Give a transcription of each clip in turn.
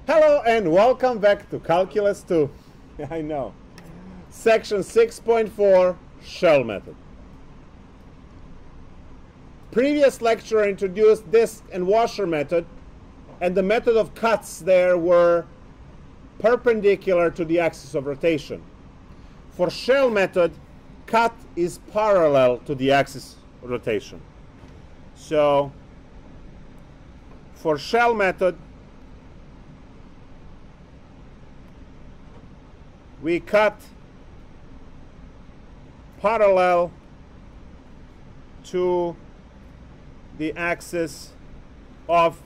Hello and welcome back to Calculus 2. I know. Section 6.4, shell method. Previous lecture introduced disk and washer method, and the method of cuts there were perpendicular to the axis of rotation. For shell method, cut is parallel to the axis of rotation. So, for shell method, we cut parallel to the axis of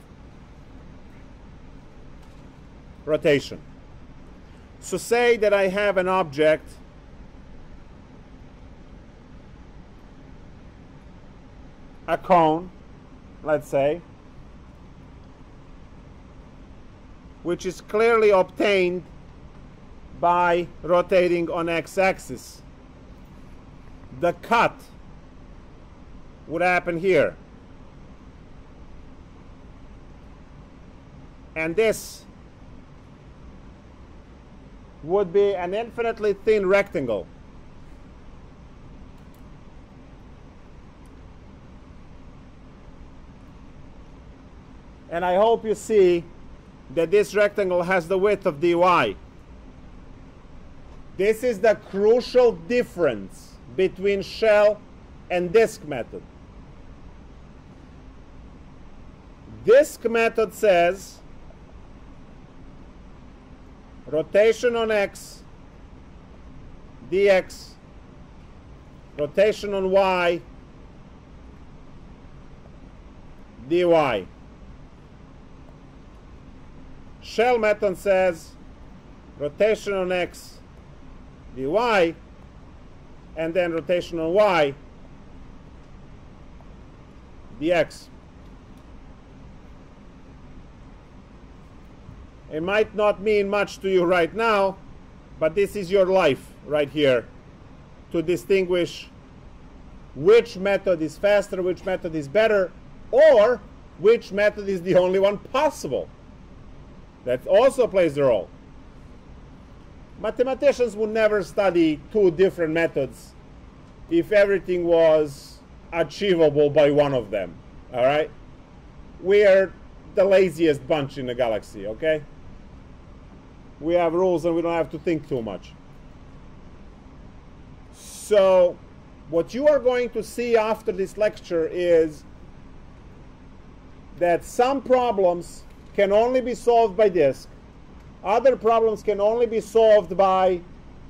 rotation. So say that I have an object a cone, let's say, which is clearly obtained by rotating on x-axis. The cut would happen here. And this would be an infinitely thin rectangle. And I hope you see that this rectangle has the width of dy. This is the crucial difference between shell and disk method. Disk method says rotation on x dx, rotation on y dy. Shell method says rotation on x dy, and then rotation on y dx. It might not mean much to you right now, but this is your life right here to distinguish which method is faster, which method is better, or which method is the only one possible. That also plays a role. Mathematicians would never study two different methods if everything was achievable by one of them. All right? We are the laziest bunch in the galaxy, okay? We have rules and we don't have to think too much. So, what you are going to see after this lecture is that some problems can only be solved by disk. Other problems can only be solved by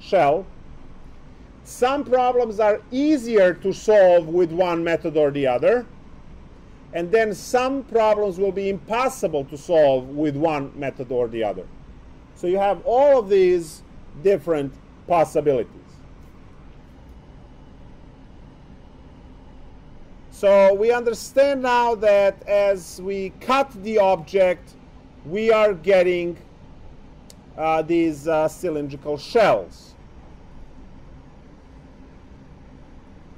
shell. Some problems are easier to solve with one method or the other. And then some problems will be impossible to solve with one method or the other. So you have all of these different possibilities. So we understand now that as we cut the object, we are getting these cylindrical shells.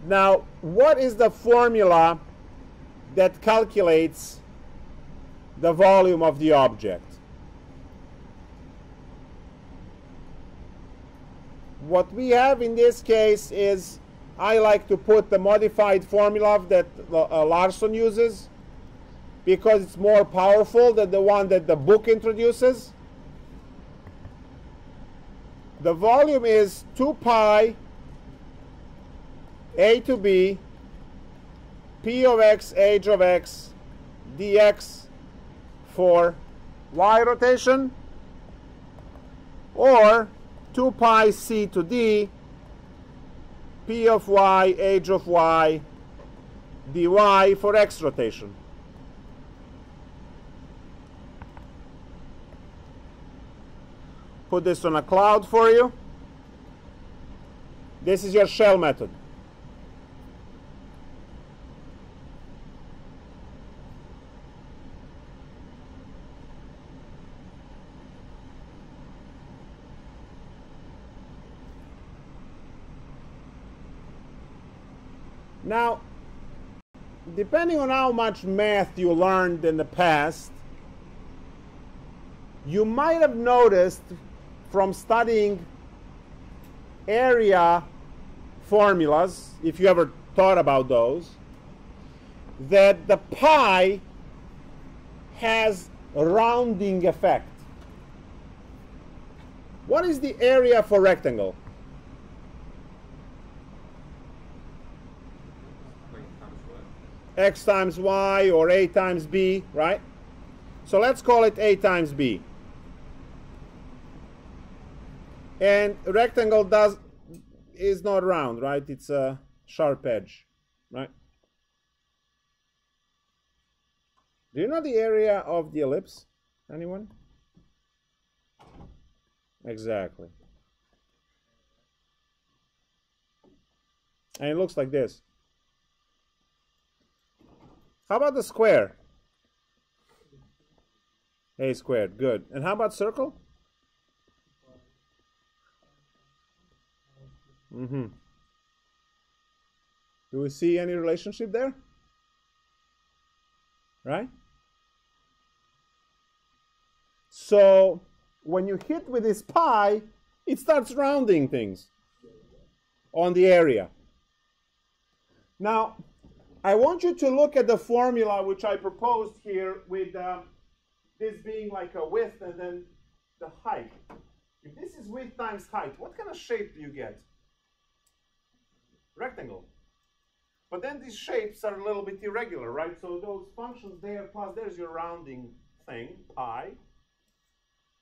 Now, what is the formula that calculates the volume of the object? What we have in this case is, I like to put the modified formula that Larson uses because it's more powerful than the one that the book introduces. The volume is 2 pi a to b p of x h of x dx for y rotation, or 2 pi c to d p of y h of y dy for x rotation. Put this on a cloud for you. This is your shell method. Now, depending on how much math you learned in the past, You might have noticed from studying area formulas, if you ever thought about those, that the pi has a rounding effect. What is the area for rectangle? X times y or a times b, right? So let's call it a times b. And rectangle is not round, right? It's a sharp edge, right? Do you know the area of the ellipse? Anyone? Exactly. And it looks like this. How about the square? A squared, good. And how about circle? Do we see any relationship there? Right? So when you hit with this pi, it starts rounding things on the area. Now, I want you to look at the formula which I proposed here with this being like a width and then the height. If this is width times height, what kind of shape do you get? Rectangle. But then these shapes are a little bit irregular, right? So those functions there plus there's your rounding thing, pi.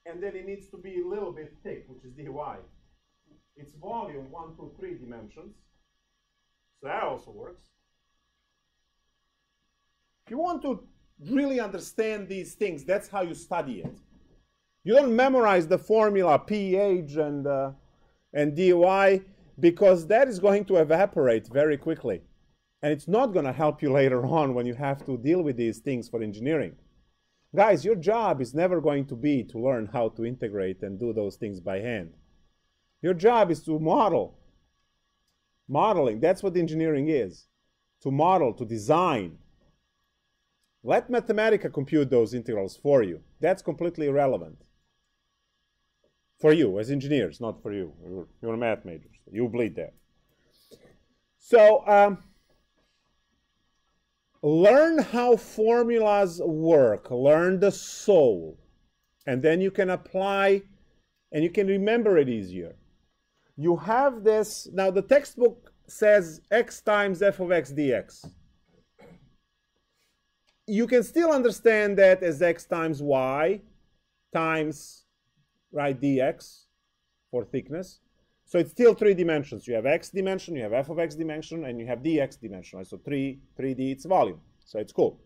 And then it needs to be a little bit thick, which is dy. It's volume, 1, 2, 3 dimensions. So that also works. If you want to really understand these things, that's how you study it. You don't memorize the formula pH and dy, because that is going to evaporate very quickly. And it's not going to help you later on when you have to deal with these things for engineering. Guys, your job is never going to be to learn how to integrate and do those things by hand. Your job is to model. Modeling, that's what engineering is. To model, to design. Let Mathematica compute those integrals for you. That's completely irrelevant. For you, as engineers, not for you. You're math majors. You bleed there. So, learn how formulas work. Learn the soul. And then you can apply, and you can remember it easier. You have this, now the textbook says x times f of x dx. You can still understand that as x times y times, right, dx for thickness. So it's still 3 dimensions. You have x dimension, you have f of x dimension, and you have dx dimension. Right? So 3D, it's volume. So it's cool.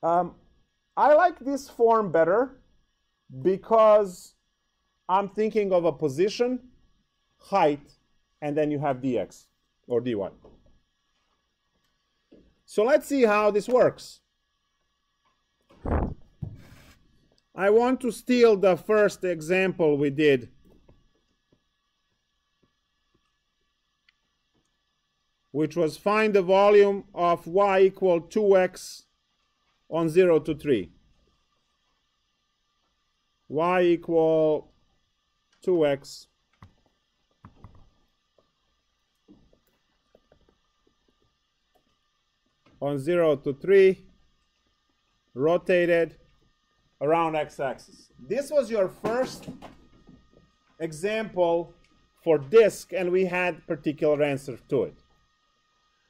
I like this form better because I'm thinking of a position, height, and then you have dx or dy. So let's see how this works. I want to steal the first example we did. Which was find the volume of y equal 2x on 0 to 3. Y equal 2x on 0 to 3, rotated around x-axis. This was your first example for disk, and we had particular answer to it.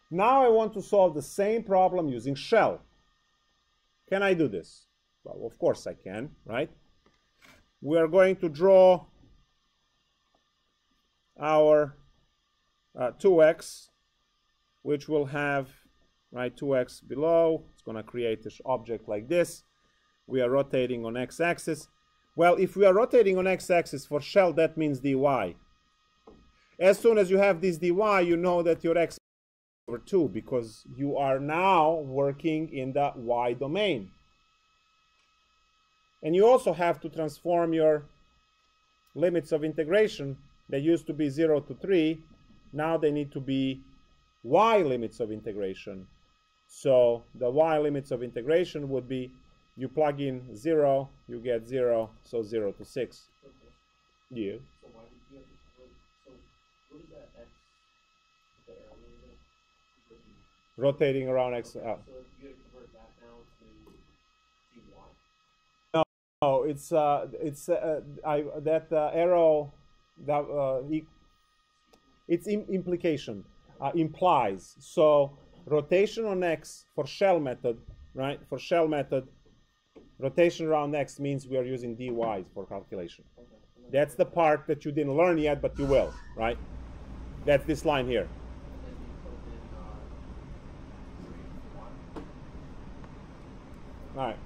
Now I want to solve the same problem using shell. Can I do this? Well, of course I can, right? We are going to draw our 2x, which will have, right, 2x below. It's going to create this object like this. We are rotating on x-axis. Well, if we are rotating on x-axis for shell, that means dy. As soon as you have this dy, you know that your x over 2, because you are now working in the y domain. And you also have to transform your limits of integration. They used to be 0 to 3. Now they need to be y limits of integration. So the y limits of integration would be You plug in 0, you get 0, so 0 to 6. Yeah. So why did you have to convert? So what is that x? The arrow mean? Rotating around x. So you had to convert that now to dy. No, it's that arrow that it's implication implies. So rotation on x for shell method, right? For shell method, rotation around x means we are using dy for calculation. Okay. That's the part that you didn't learn yet, but you will, right? That's this line here. And then you put in All right.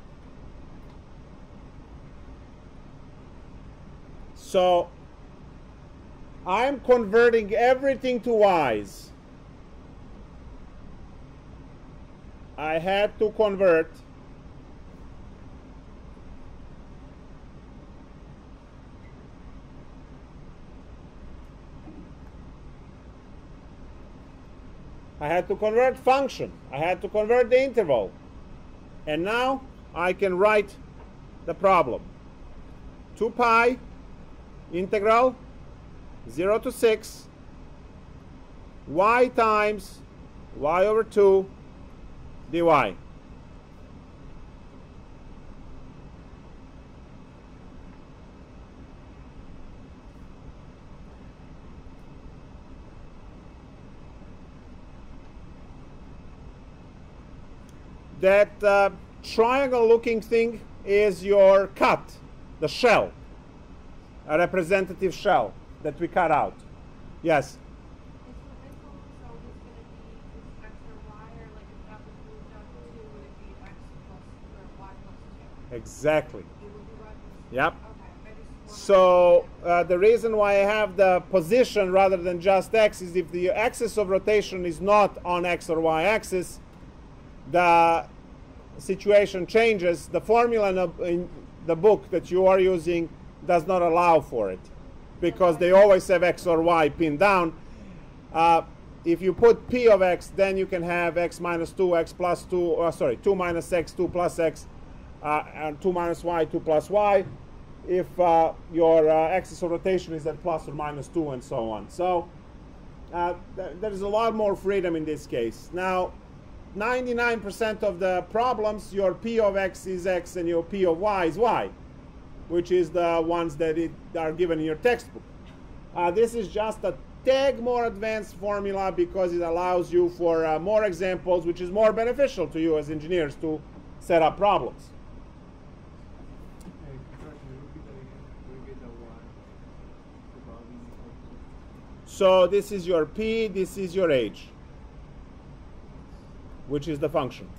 So I'm converting everything to y's. I had to convert function. I had to convert the interval. And now I can write the problem. 2 pi integral 0 to 6 y times y over 2 dy. That triangle looking thing is your cut, the shell, a representative shell that we cut out. Yes? Exactly. Yep. So the reason why I have the position rather than just x is if the axis of rotation is not on x or y axis, the situation changes. The formula in the book that you are using does not allow for it because they always have x or y pinned down. If you put p of x, then you can have x minus 2, x plus 2, 2 minus x, 2 plus x, and 2 minus y, 2 plus y, if your axis of rotation is at plus or minus 2 and so on. So there is a lot more freedom in this case. Now, 99% of the problems, your p of x is x and your p of y is y, which is the ones that are given in your textbook. This is just a tad more advanced formula because it allows you for more examples, which is more beneficial to you as engineers to set up problems. So this is your p, this is your h, which is the function.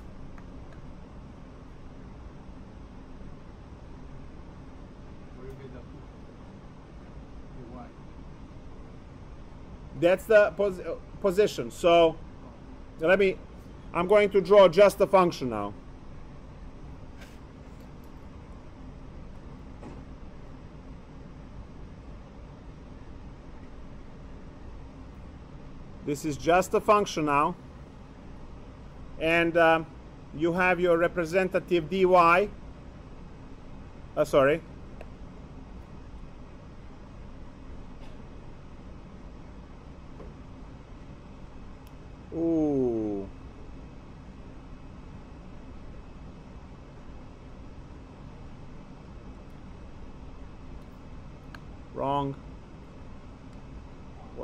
That's the position. So I'm going to draw just the function now. This is just a function now. And you have your representative dy. Sorry. Ooh. Wrong.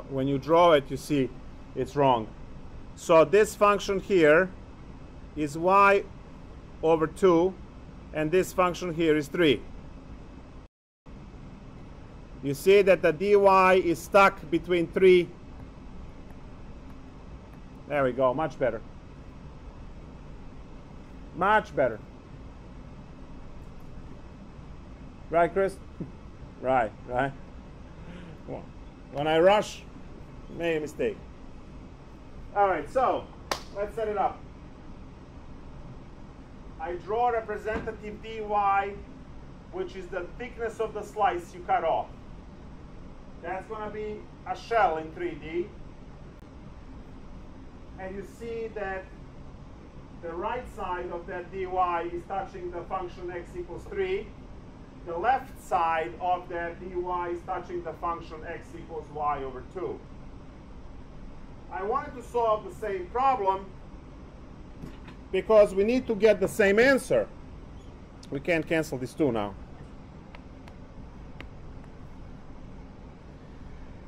When you draw it, you see it's wrong. So this function here is y over 2, and this function here is 3. You see that the dy is stuck between 3. There we go, much better. Much better. Right, Chris? Right. When I rush, made a mistake. All right, so let's set it up. I draw representative dy, which is the thickness of the slice you cut off. That's going to be a shell in 3D. And you see that the right side of that dy is touching the function x equals 3. The left side of that dy is touching the function x equals y over 2. I wanted to solve the same problem because we need to get the same answer. We can't cancel these two now.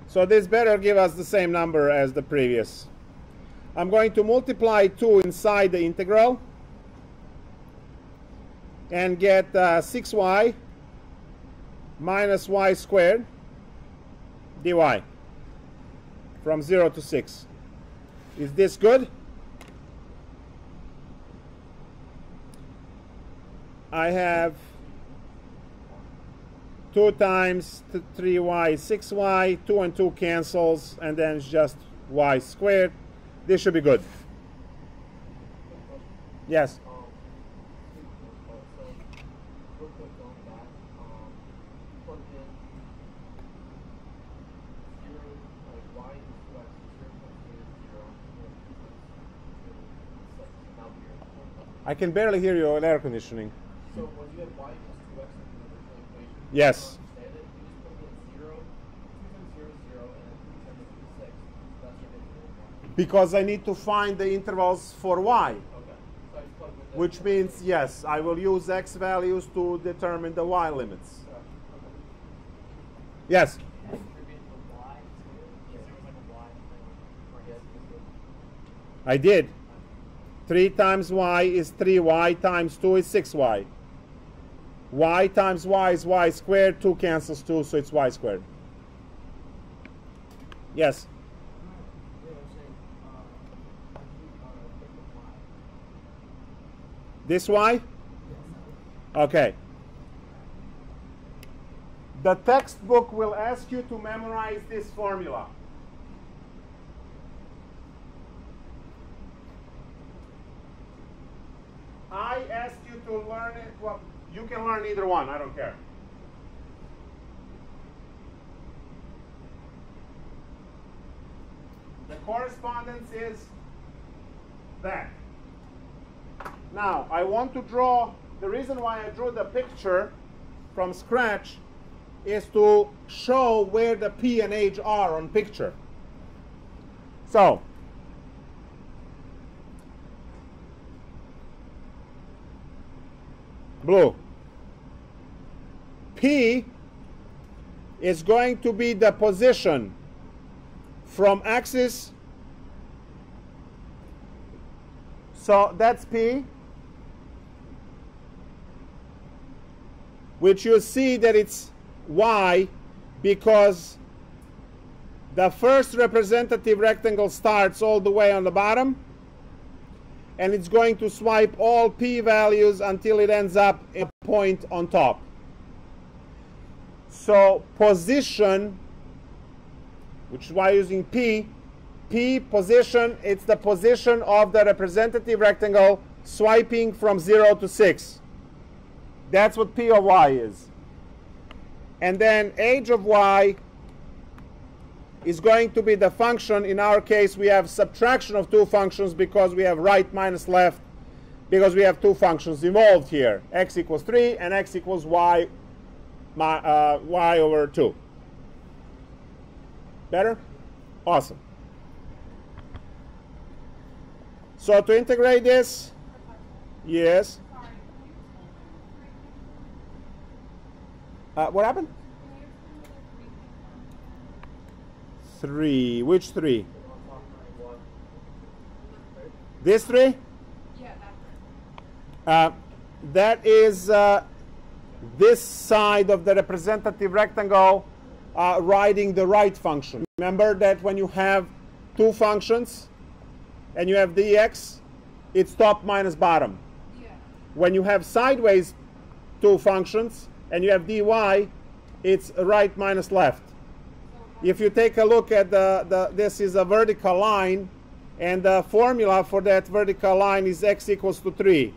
So this better give us the same number as the previous. I'm going to multiply 2 inside the integral and get 6y minus y squared dy from 0 to 6. Is this good? I have 2 times 3y is 6y, 2 and 2 cancels, and then it's just y squared. This should be good. Yes? I can barely hear you on air conditioning. So when you have y equals 2x in the original equation, yes. you just put in 0, 2 times 0 is 0, and then 2 times 2 is 6. That's your difference. Because I need to find the intervals for y. Okay. So I just plug with that. Which means, yes, I will use x values to determine the y limits. Okay. Yes? I did. 3 times y is 3y times 2 is 6y. Y times y is y squared. 2 cancels 2, so it's y squared. Yes? This y? Okay. The textbook will ask you to memorize this formula. I asked you to learn it. Well, you can learn either one. I don't care. The correspondence is that. Now, I want to draw, the reason why I drew the picture from scratch is to show where the P and H are on picture. So, blue. P is going to be the position from axis. So that's P, which you see that it's Y because the first representative rectangle starts all the way on the bottom, and it's going to swipe all P values until it ends up a point on top. So position, which is why using P position, it's the position of the representative rectangle swiping from 0 to 6. That's what P of Y is. And then H of Y is going to be the function. In our case, we have subtraction of two functions because we have right minus left, because we have two functions involved here, x equals 3 and x equals y, y over 2. Better? Awesome. So to integrate this, yes. What happened? 3. Which 3? This 3? Yeah, that is this side of the representative rectangle writing the right function. Remember that when you have two functions and you have dx, it's top minus bottom. Yeah. When you have sideways two functions and you have dy, it's right minus left. If you take a look at this is a vertical line, and the formula for that vertical line is x equals to 3.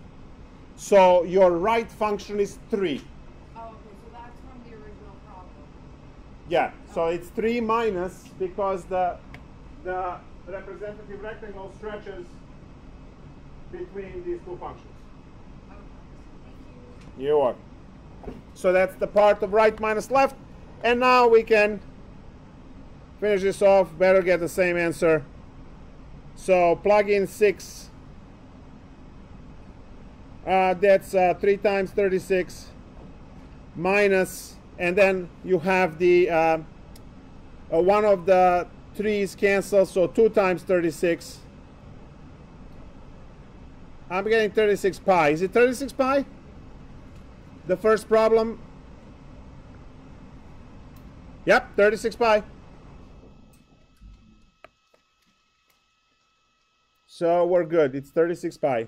So your right function is 3. Oh, okay, so that's from the original problem. Yeah, so it's 3 minus because the representative rectangle stretches between these two functions. Okay. Thank you. You are. So that's the part of right minus left. And now we can finish this off. Better get the same answer. So plug in 6. That's 3 times 36 minus, and then you have the one of the 3's cancel, so 2 times 36. I'm getting 36 pi. Is it 36 pi? The first problem? Yep, 36 pi. So we're good. It's 36 pi.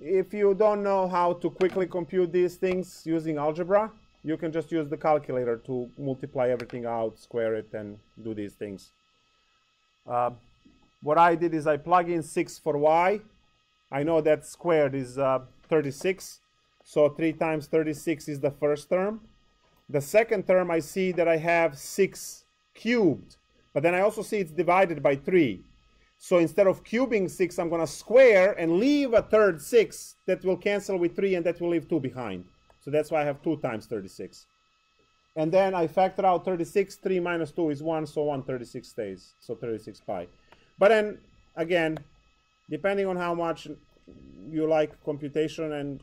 If you don't know how to quickly compute these things using algebra, you can just use the calculator to multiply everything out, square it, and do these things. What I did is I plug in 6 for y. I know that squared is 36. So 3 times 36 is the first term. The second term, I see that I have 6 cubed. But then I also see it's divided by 3. So instead of cubing 6, I'm going to square and leave a third 6 that will cancel with 3, and that will leave 2 behind. So that's why I have 2 times 36. And then I factor out 36. 3 minus 2 is 1, so 136 stays. So 36 pi. But then, again, depending on how much you like computation, and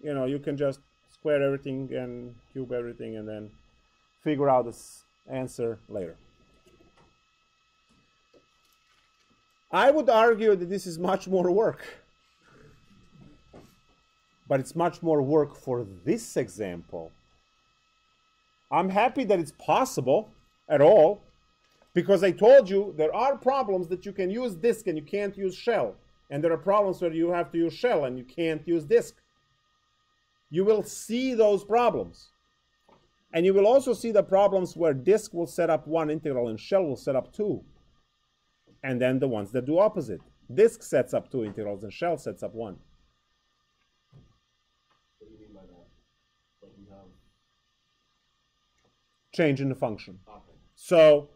you can just square everything and cube everything and then figure out this answer later. I would argue that this is much more work. But it's much more work for this example. I'm happy that it's possible at all, because I told you there are problems that you can use disk and you can't use shell. And there are problems where you have to use shell and you can't use disk. You will see those problems. And you will also see the problems where disk will set up one integral and shell will set up 2. And then the ones that do opposite. Disk sets up 2 integrals and shell sets up 1. What do you mean by that? Like you have Change in the function. okay. So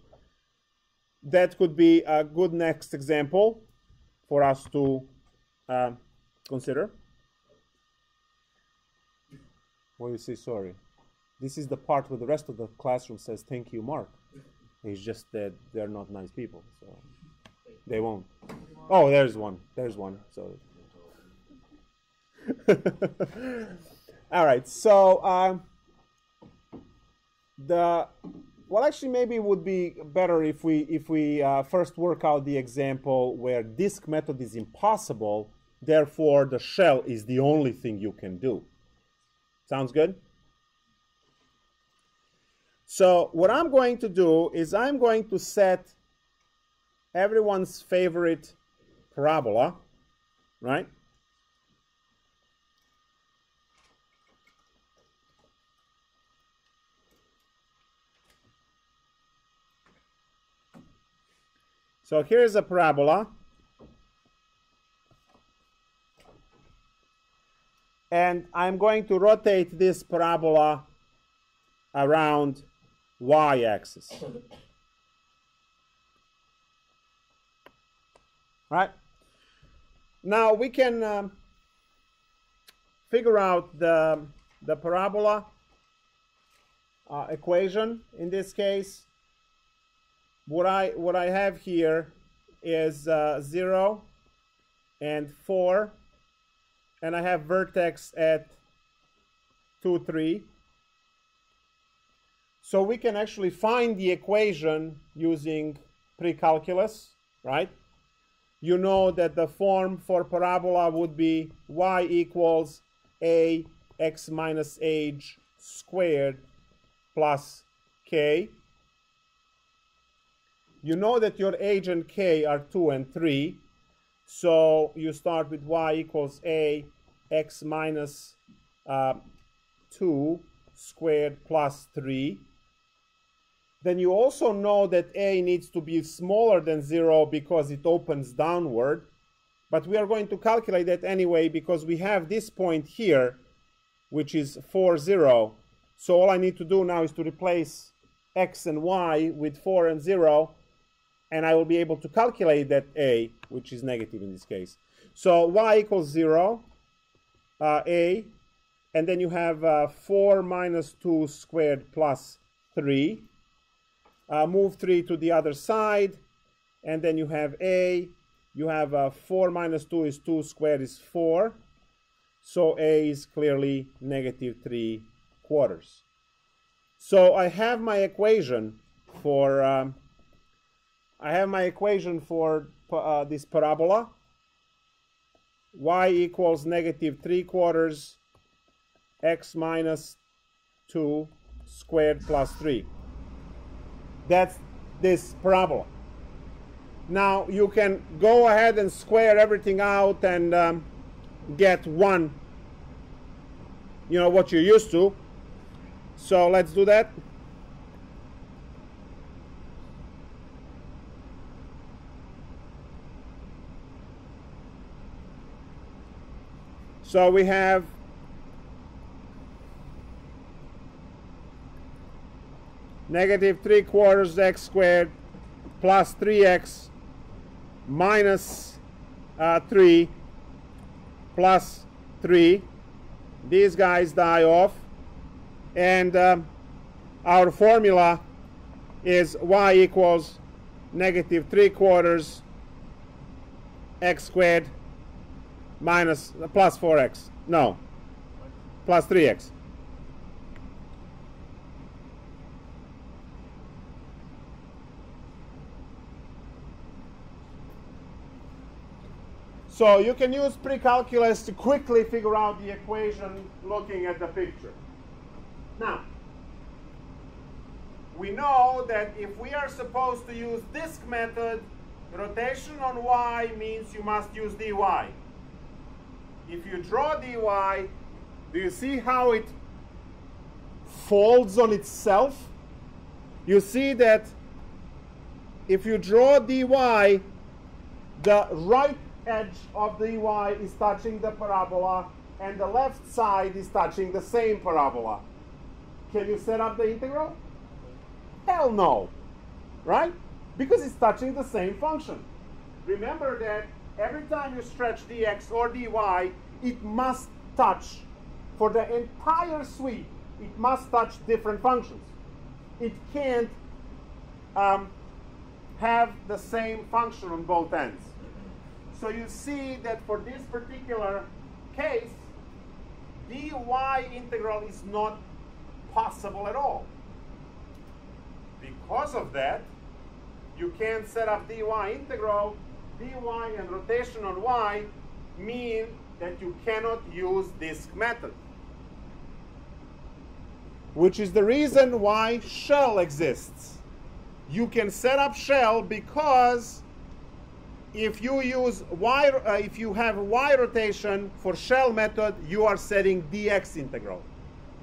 that could be a good next example for us to consider. Well, you see, sorry. This is the part where the rest of the classroom says, "Thank you, Mark." It's just that they're not nice people, so they won't. Oh, there's one. There's one. So. All right. So well, actually, maybe it would be better if we first work out the example where disk method is impossible. Therefore, the shell is the only thing you can do. Sounds good? So what I'm going to do is I'm going to set everyone's favorite parabola, right? So here's a parabola. And I'm going to rotate this parabola around y-axis. Right? Now we can figure out the parabola equation. In this case, what I have here is 0 and 4, and I have vertex at 2, 3. So we can actually find the equation using pre-calculus, right? You know that the form for parabola would be y equals a x minus h squared plus k. You know that your h and k are 2 and 3. So you start with y equals a x minus 2 squared plus 3. Then you also know that a needs to be smaller than 0 because it opens downward. But we are going to calculate that anyway because we have this point here, which is 4, 0. So all I need to do now is to replace x and y with 4 and 0. and I will be able to calculate that a, which is negative in this case. So y equals 0, a, and then you have 4 minus 2 squared plus 3. Move 3 to the other side, and then you have a. You have 4 minus 2 is 2 squared is 4. So a is clearly negative 3/4. So I have my equation for this parabola. Y equals negative 3/4 x minus 2 squared plus 3. That's this parabola. Now you can go ahead and square everything out and get one, you know, what you're used to. So let's do that. So we have negative 3/4 x squared plus 3x minus 3 plus 3. These guys die off. And our formula is y equals negative 3/4 x squared minus plus 4x. No, plus 3x. So you can use pre-calculus to quickly figure out the equation looking at the picture. Now, we know that if we are supposed to use disk method, rotation on y means you must use dy. If you draw dy, do you see how it folds on itself? You see that if you draw dy, the right edge of dy is touching the parabola and the left side is touching the same parabola. Can you set up the integral? Hell no, right? Because it's touching the same function. Remember that every time you stretch dx or dy, it must touch, for the entire sweep, it must touch different functions. It can't have the same function on both ends. So you see that for this particular case, dy integral is not possible at all. Because of that, you can't set up dy integral. Dy and rotation on y mean that you cannot use disk method, which is the reason why shell exists. You can set up shell because if you use if you have y rotation for shell method, you are setting dx integral,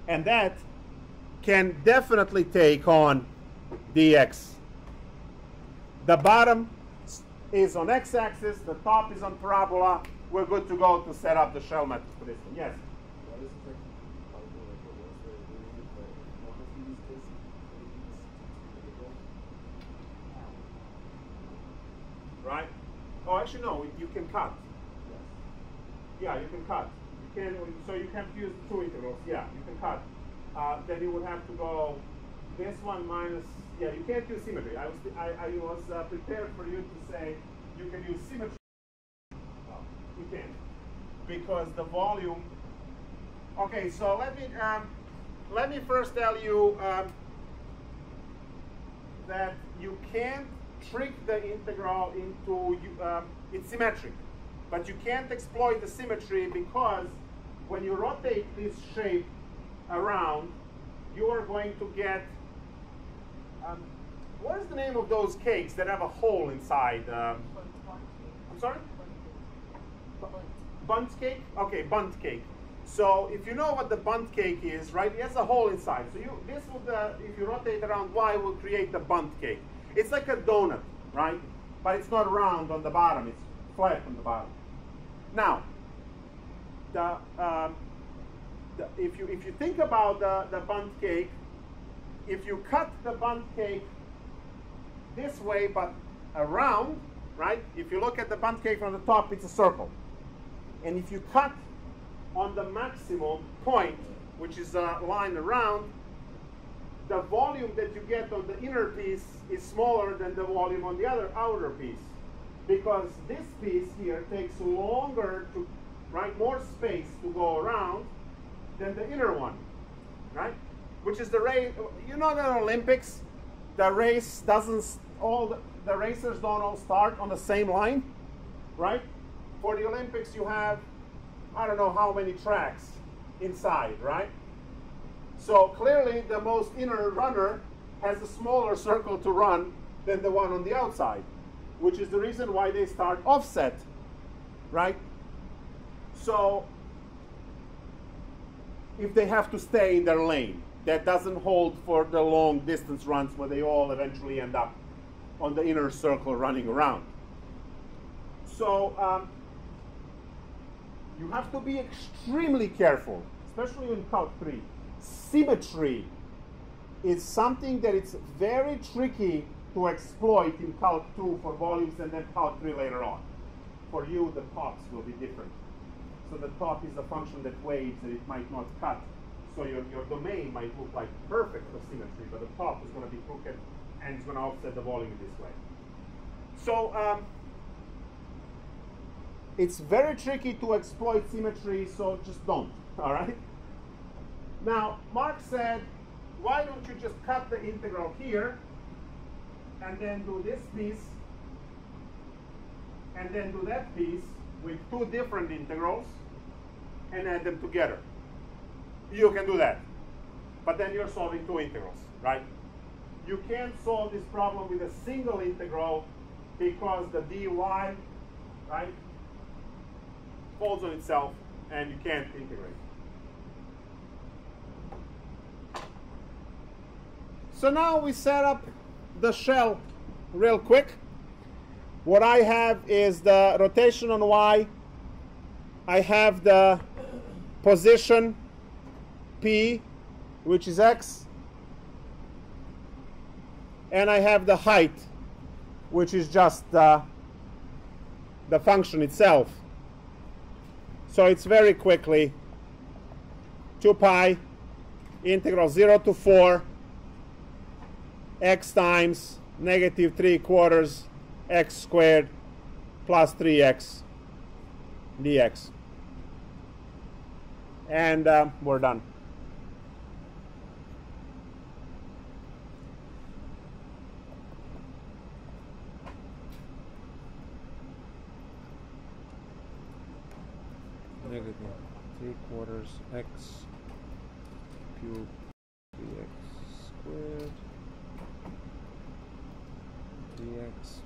and that can definitely take on dx. The bottom is on x-axis, the top is on parabola. We're good to go to set up the shell method for this one. Yes? What is the calculus for this? Where we use the one of these disks, Right? Oh, actually no, you can cut. yes. Yeah, you can cut. You can, so you can't use two integrals. Yeah, you can cut. Then you would have to go this one minus, yeah, you can't use symmetry. I was prepared for you to say you can use symmetry. Well, you can't, because the volume. Okay, so let me first tell you that you can't trick the integral into it's symmetric, but you can't exploit the symmetry, because when you rotate this shape around, you are going to get what is the name of those cakes that have a hole inside? I'm sorry? Bundt cake? Okay, bundt cake. So if you know what the bundt cake is, right, it has a hole inside. So this would, if you rotate around y, will create the bundt cake. It's like a donut, right? But it's not round on the bottom, it's flat on the bottom. Now, if you think about the bundt cake, if you cut the bundt cake this way, but a round, right? If you look at the bundt cake from the top, it's a circle. And if you cut on the maximum point, which is a line around, the volume that you get on the inner piece is smaller than the volume on the outer piece. Because this piece here takes longer to, right, more space to go around than the inner one, right? Which is the race, you know, the Olympics, the race doesn't, the racers don't all start on the same line, right? For the Olympics you have, I don't know how many tracks inside, right? So clearly the most inner runner has a smaller circle to run than the one on the outside, which is the reason why they start offset, right? So if they have to stay in their lane, that doesn't hold for the long distance runs where they all eventually end up on the inner circle running around. So you have to be extremely careful, especially in Calc 3. Symmetry is something that it's very tricky to exploit in Calc 2 for volumes and then Calc 3 later on. For you, the tops will be different. So the top is a function that waves and it might not cut. So your domain might look like perfect for symmetry, but the top is going to be crooked and it's going to offset the volume this way. So it's very tricky to exploit symmetry, so just don't, all right? Now, Mark said, why don't you just cut the integral here and then do this piece and then do that piece with two different integrals and add them together. You can do that, but then you're solving two integrals, right? You can't solve this problem with a single integral because the dy, right, folds on itself and you can't integrate. So now we set up the shell real quick. What I have is the rotation on y. I have the position p, which is x. And I have the height, which is just the function itself. So it's very quickly 2 pi integral 0 to 4 x times negative 3/4 x squared plus 3x dx. And we're done. Negative 3/4 x cubed 3x squared dx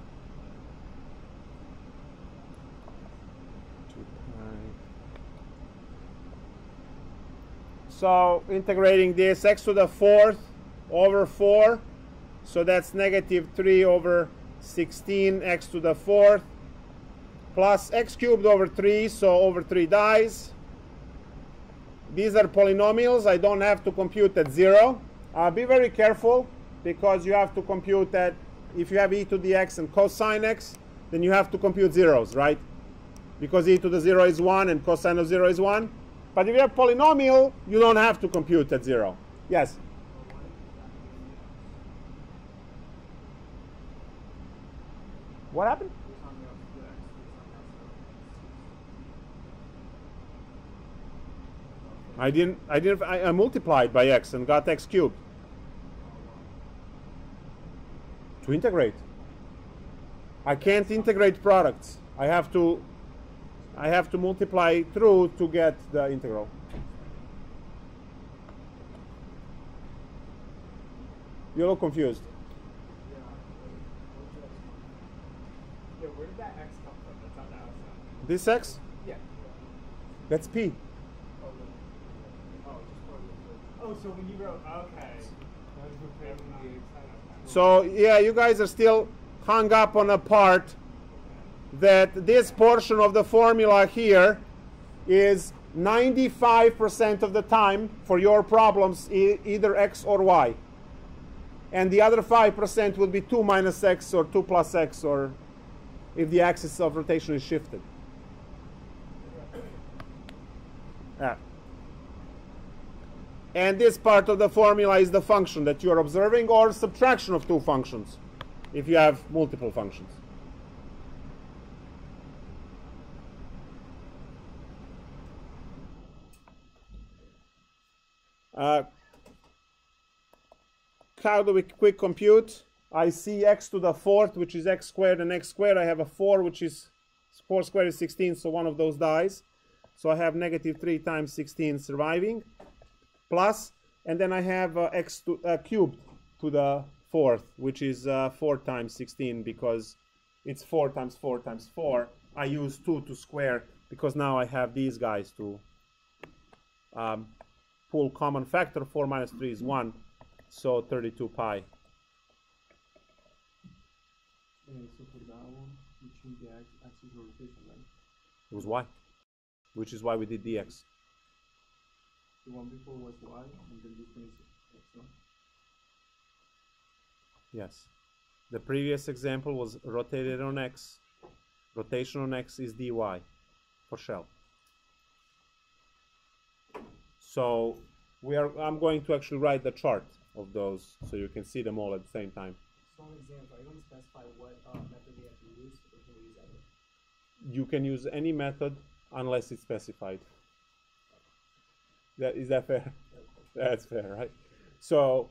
2 pi. So integrating this x to the 4th over 4, so that's negative 3 over 16 x to the 4th plus x cubed over 3, so over 3 dies. These are polynomials. I don't have to compute at 0. Be very careful because you have to compute that if you have e to the x and cosine x, then you have to compute zeros, right? Because e to the 0 is 1 and cosine of 0 is 1. But if you have polynomial, you don't have to compute at 0. Yes? What happened? I multiplied by x and got x cubed. To integrate. I can't integrate products. I have to multiply through to get the integral. You look confused. Yeah, where did that x come from? That's on the outside. This x? Yeah. That's p. Oh, so when you wrote, okay. So yeah, you guys are still hung up on a part that this portion of the formula here is 95% of the time for your problems either x or y. And the other 5% would be 2 minus x or 2 plus x, or if the axis of rotation is shifted. And this part of the formula is the function that you're observing, or subtraction of two functions if you have multiple functions. How do we quick compute? I see x to the fourth, which is x squared and x squared. I have a 4, which is 4 squared is 16, so one of those dies. So I have negative 3 times 16 surviving, plus, and then I have x to, cubed to the fourth, which is 4 times 16, because it's 4 times 4 times 4. I use 2 to square, because now I have these guys to pull common factor. 4 minus 3 is 1, so 32 pi. So for that one, you change the axis of rotation, right? It was y, which is why we did dx. The one before was y, and then this one is x, no? Yes. The previous example was rotated on x. Rotation on x is dy for shell. So I'm going to actually write the chart of those so you can see them all at the same time. So an example, are you going to specify what method we have to use, or can we use either? You can use any method unless it's specified. Is that fair? That's fair, right? So,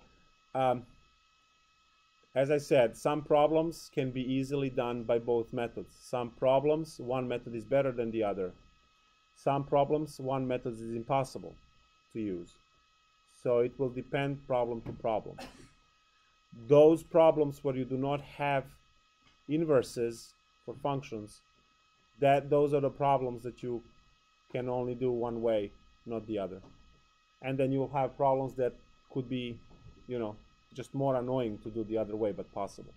as I said, some problems can be easily done by both methods. Some problems, one method is better than the other. Some problems, one method is impossible to use. So it will depend problem to problem. Those problems where you do not have inverses for functions, those are the problems that you can only do one way, not the other. And then you'll have problems that could be, just more annoying to do the other way, but possible.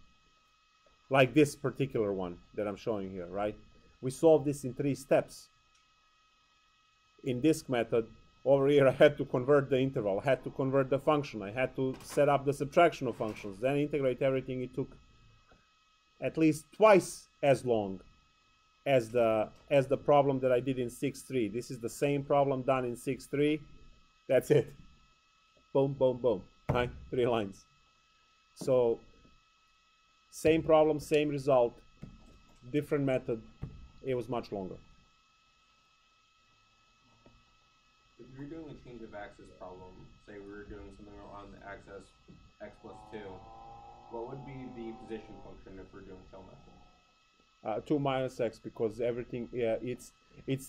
Like this particular one that I'm showing here, right? We solved this in 3 steps. In disk method, over here I had to convert the interval, I had to convert the function, I had to set up the subtraction of functions, then integrate everything. It took at least twice as long as the problem that I did in 6.3. This is the same problem done in 6.3. That's it. Boom, boom, boom. Right? 3 lines. So same problem, same result, different method. It was much longer. If you're doing a change of axis problem, say we were doing something on the axis x plus 2, what would be the position function if we're doing shell method? 2 minus x, because everything, it's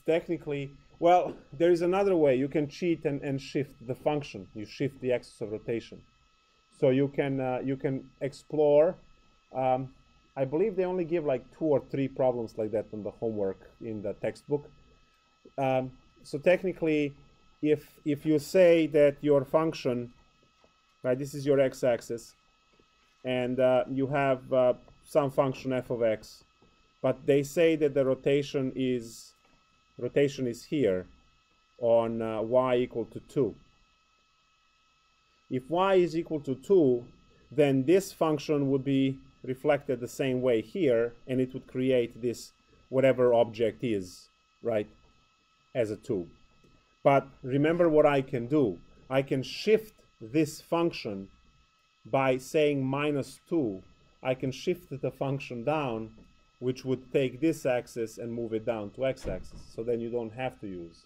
technically, well, there is another way. You can cheat and shift the function. You shift the axis of rotation. So you can explore. I believe they only give like 2 or 3 problems like that on the homework in the textbook. So technically, if you say that your function, right, this is your x-axis, and you have some function f of x, but they say that the rotation is here on y equal to 2. If y is equal to 2, then this function would be reflected the same way here, and it would create this whatever object is, right, as a 2. But remember what I can do. I can shift this function by saying minus 2. I can shift the function down, which would take this axis and move it down to x-axis. So then you don't have to use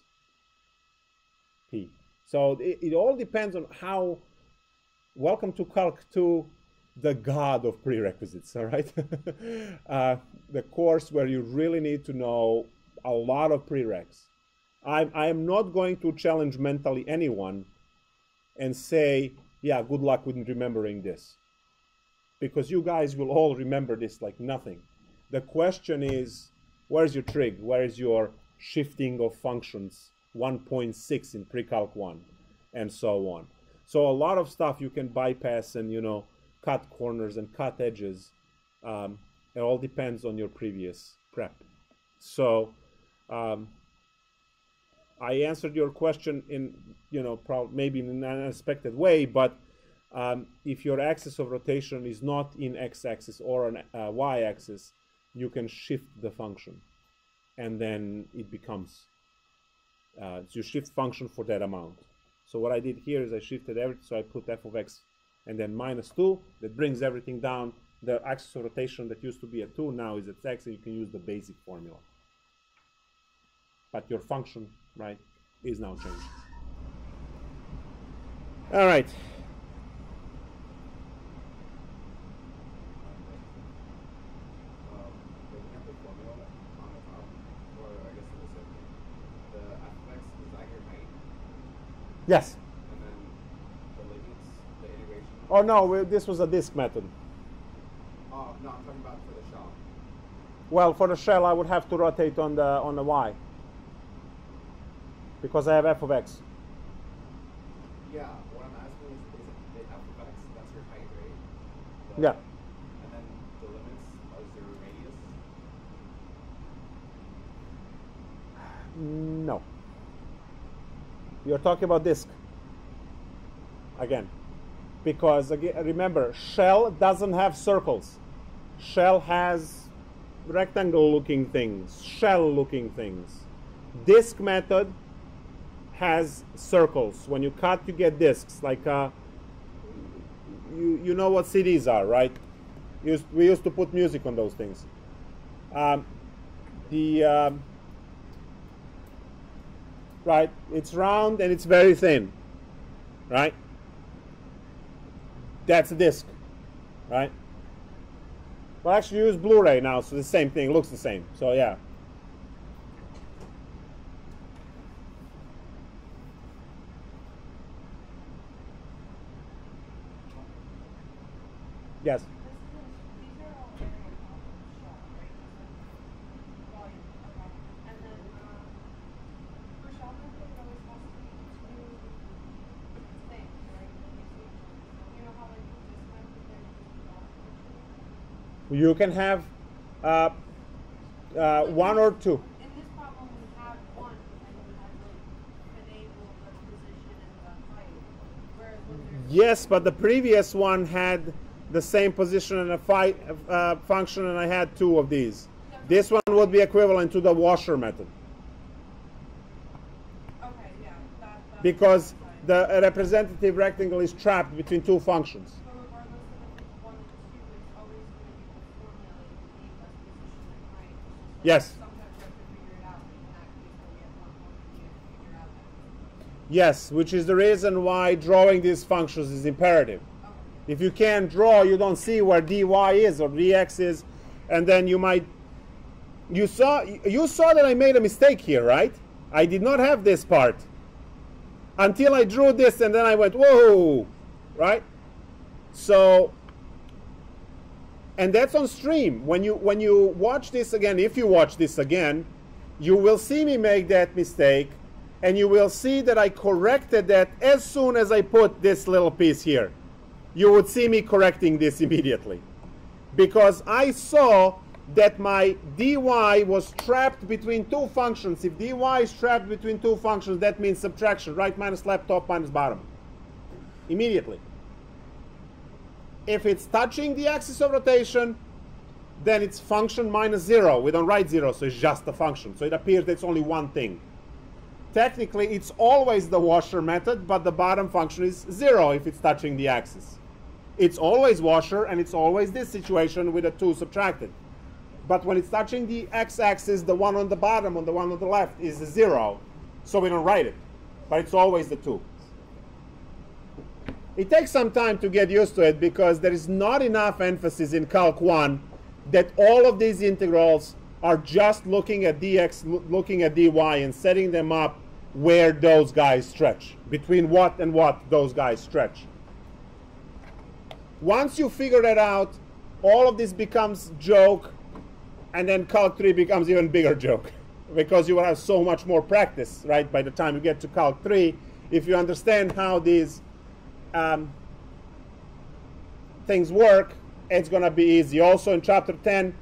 p. So it all depends on how. Welcome to Calc2, the god of prerequisites, all right? The course where you really need to know a lot of prereqs. I am not going to challenge mentally anyone and say, yeah, good luck with remembering this. Because you guys will all remember this like nothing. The question is, where's your trig? Where is your shifting of functions? 1.6 in PreCalc 1, and so on. So a lot of stuff you can bypass and, cut corners and cut edges. It all depends on your previous prep. So I answered your question in, maybe in an unexpected way, but if your axis of rotation is not in x-axis or on y-axis, you can shift the function, and then it becomes, you shift function for that amount. So what I did here is I shifted everything, so I put f of x and then -2, that brings everything down. The axis of rotation that used to be at 2 now is at x, and you can use the basic formula. But your function, right, is now changed. All right. Looking at the formula on the top, or I guess in the second, the f of x, is that your height? Yes. And then the limits, the iteration? Oh no, this was a disk method. Oh, no, I'm talking about for the shell. Well, for the shell, I would have to rotate on the y, because I have f of x. Yeah, what I'm asking is the f of x, that's your height, right? Yeah. And then the limits is your radius? No. You're talking about disk again, because again, remember, shell doesn't have circles. Shell has rectangle-looking things, shell-looking things. Disk method has circles. When you cut, you get disks. Like you know what CDs are, right? We used to put music on those things. Right, it's round and it's very thin, right? That's a disk, right? Well, actually, use Blu-ray now, so the same thing, looks the same. So yeah. Yes. These are all area shell, right? Volume, okay. And then for shell method, it always has to be two things, right? You know how like this method there's You can have one or two. in this problem we have one and we have like enable the position and the height. Whereas when there's Yes, but the previous one had the same position and a function, and I had two of these. This one would be equivalent to the washer method, okay, yeah, that's because fine. the representative rectangle is trapped between two functions. So regardless of if it's 1 or 2, it's always going to be the formula you need as position and height. It's just Yes. sometimes you have to figure it out. In that case, where we have one more, you have to figure out that. Yes, which is the reason why drawing these functions is imperative. Okay. If you can't draw, you don't see where dy is or dx is, and then you might. You saw that I made a mistake here, right? I did not have this part until I drew this, and then I went, whoa, right? So, and that's on stream. When you watch this again, if you watch this again, you will see me make that mistake, and you will see that I corrected that as soon as I put this little piece here. You would see me correcting this immediately, because I saw that my dy was trapped between two functions. If dy is trapped between two functions, that means subtraction, right minus left, top minus bottom, immediately. If it's touching the axis of rotation, then it's function minus 0. We don't write 0, so it's just a function. So it appears that it's only one thing. Technically, it's always the washer method, but the bottom function is 0 if it's touching the axis. It's always washer, and it's always this situation with a 2 subtracted. But when it's touching the x-axis, the one on the bottom and the one on the left is 0, so we don't write it. But it's always the 2. It takes some time to get used to it, because there is not enough emphasis in Calc 1 that all of these integrals are just looking at dx, looking at dy, and setting them up where those guys stretch, between what and what those guys stretch. Once you figure that out, all of this becomes joke, and then Calc 3 becomes even bigger joke, because you will have so much more practice, right? By the time you get to Calc 3, if you understand how these things work, it's going to be easy. Also in chapter 10,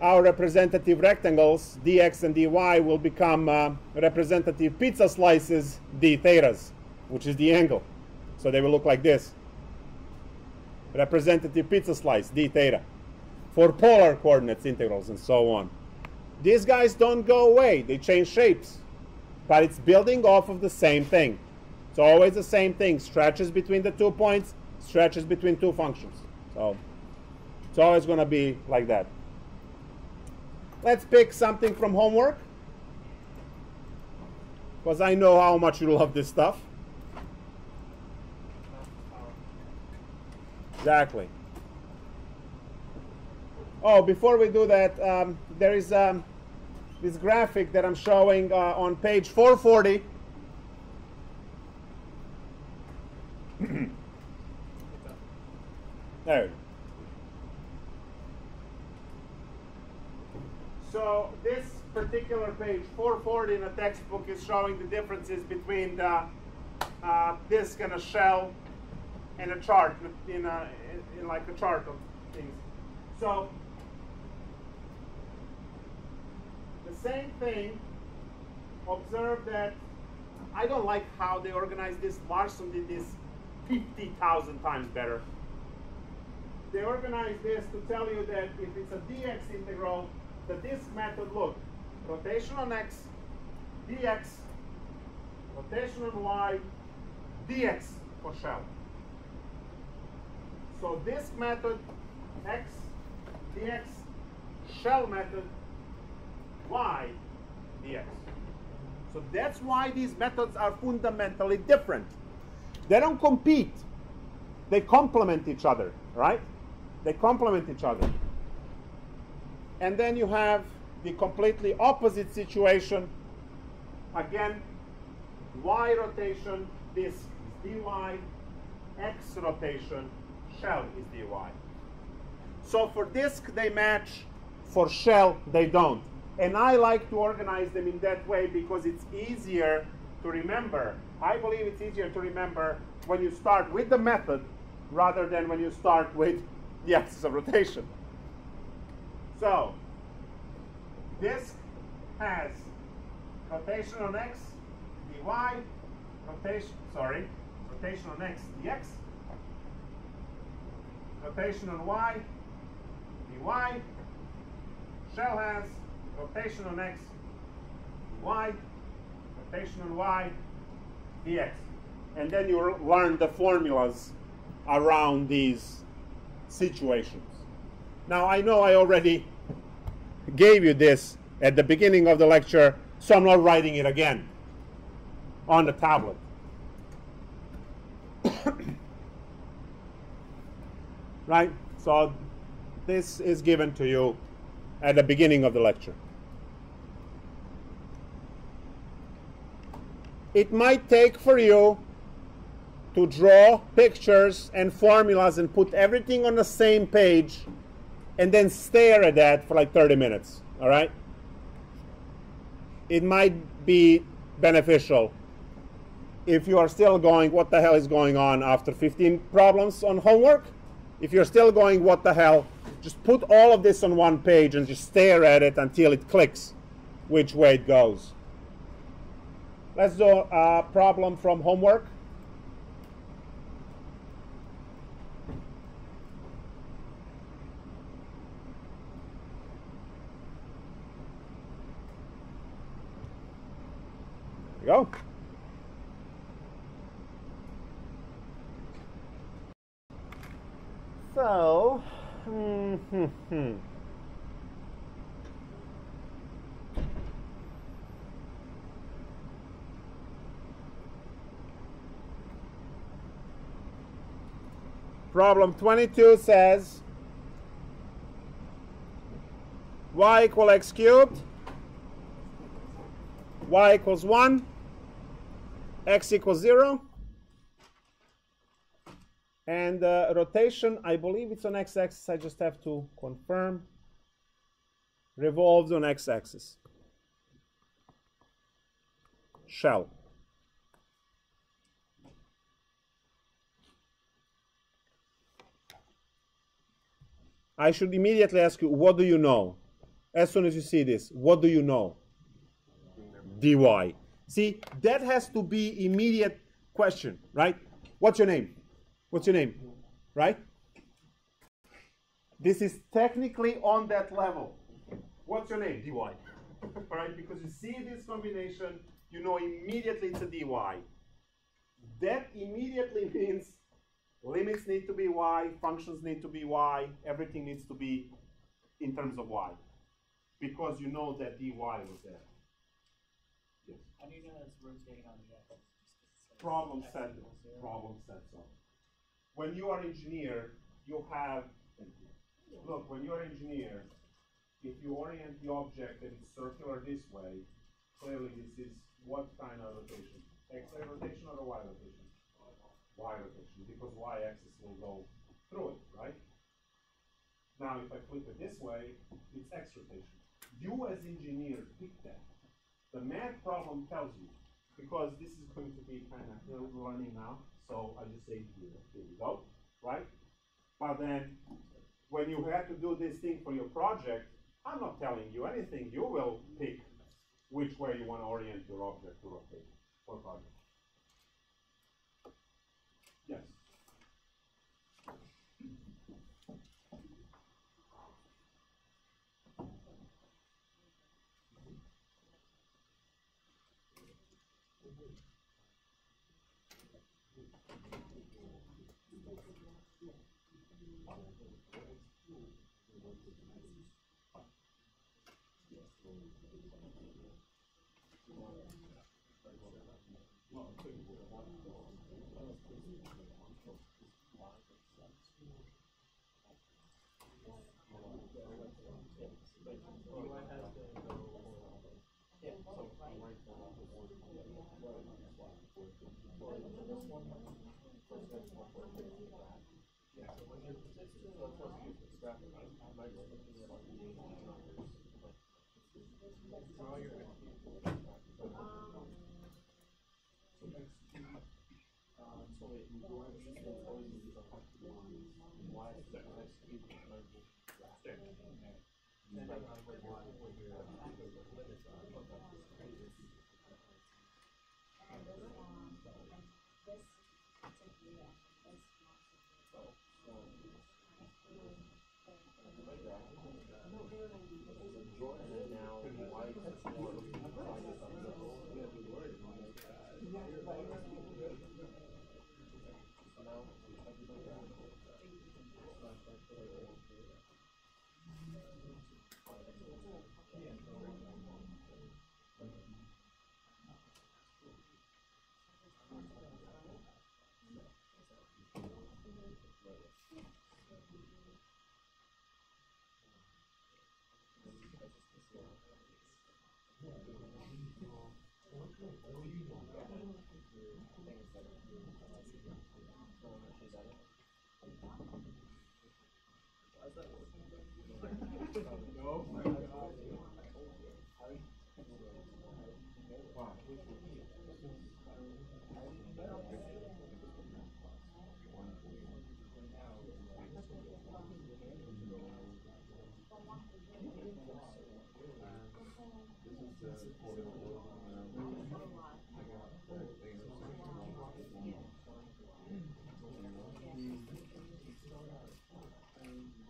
our representative rectangles, dx and dy, will become representative pizza slices, d thetas, which is the angle. So they will look like this. representative pizza slice, d theta, for polar coordinates integrals and so on. These guys don't go away. They change shapes. But it's building off of the same thing. It's always the same thing. Stretches between the 2 points, stretches between 2 functions. So it's always going to be like that. Let's pick something from homework, because I know how much you love this stuff. Exactly. Oh, before we do that, there is this graphic that I'm showing on page 440. There. So this particular page, 440 in the textbook, is showing the differences between the disk and a shell and a chart, in like a chart of things. So the same thing, observe that I don't like how they organize this. Marson did this 50,000 times better. They organize this to tell you that if it's a dx integral, the disk method, look, rotation on x, dx, rotation on y, dx for shell. So disk method, x, dx, shell method, y, dx. So that's why these methods are fundamentally different. They don't compete. They complement each other, right? They complement each other. And then you have the completely opposite situation. Again, y rotation, disk is dy, x rotation, shell is dy. So for disk they match, for shell they don't. And I like to organize them in that way because it's easier to remember. I believe it's easier to remember when you start with the method rather than when you start with the axis of rotation. So, disk has rotation on x, dy, rotation on x, dx, rotation on y, dy, shell has rotation on x, dy, rotation on y, dx. And then you learn the formulas around these situations. Now, I know I already gave you this at the beginning of the lecture, so I'm not writing it again on the tablet. Right? So this is given to you at the beginning of the lecture. It might take for you to draw pictures and formulas and put everything on the same page and then stare at that for like 30 minutes, all right? It might be beneficial if you are still going, what the hell is going on after 15 problems on homework? If you're still going, what the hell, just put all of this on one page and just stare at it until it clicks which way it goes. Let's do a problem from homework. There you go. So, problem 22 says y equal x cubed, y equals 1, x equals 0, and rotation, I believe it's on x-axis, I just have to confirm, revolves on x-axis. Shell. I should immediately ask you, what do you know? As soon as you see this, what do you know? dy. See, that has to be immediate question, right? What's your name? What's your name? Right? This is technically on that level. What's your name? dy. Right? Because you see this combination, you know immediately it's a dy. That immediately means limits need to be y, functions need to be y, everything needs to be in terms of y. Because you know that dy was there. Yes. How do you know it's rotating on the x? Problem set so. When you are engineer, you have, look, when you are engineer, if you orient the object and it's circular this way, clearly this is what kind of rotation? X-ray rotation or a Y rotation? Y rotation, because Y-axis will go through it, right? Now, if I flip it this way, it's X rotation. You as engineer pick that. The math problem tells you, because this is going to be kind of learning now, so I just say here we go, right? But then, when you have to do this thing for your project, I'm not telling you anything. You will pick which way you want to orient your object to rotate for project. Yes. Oh my God.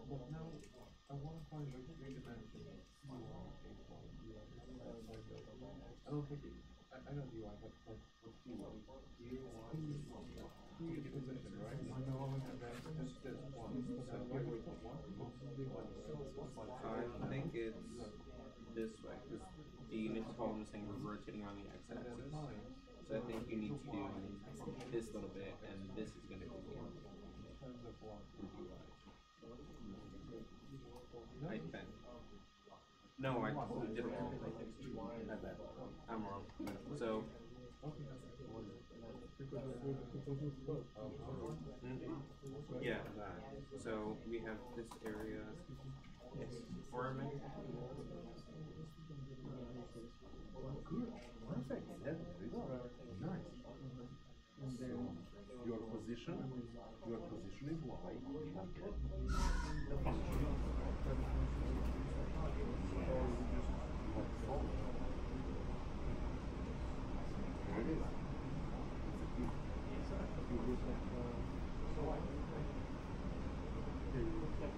But now I want to find like three dimensions. I don't think it, I know you are, but what's you want? You want two position, right? And then this one. So here we put one. I think it's this way, because the initial problem is saying we're rotating around the x-axis. So I think you need to do this little bit, and this is going to be the I think. No, I did it wrong. I bet. I'm wrong. So. Yeah, that. So we have this area. Yes. For a minute. Perfect. That's nice. And then your position is y. The function. There it is. If you look at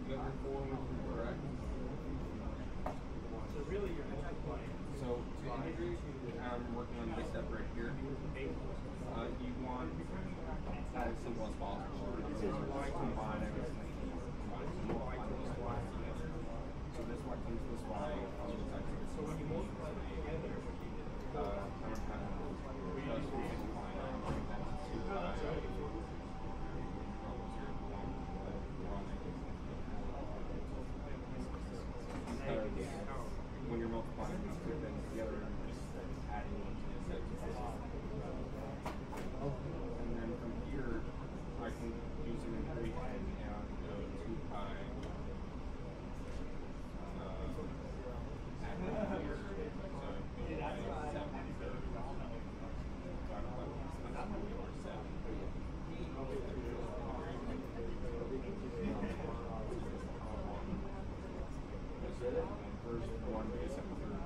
You have your 4 with your correct. So really you're multiplying. So to integrate, I'm working on this step right here. You want as simple as possible. Y combine everything. So this y comes to this y. So when you multiply together, when you're multiplying these two things together, you're just adding one to the set. And then from here, I can use an equation and go 2 pi. Add one here. So 2 pi 7 thirds. First one is 7 thirds.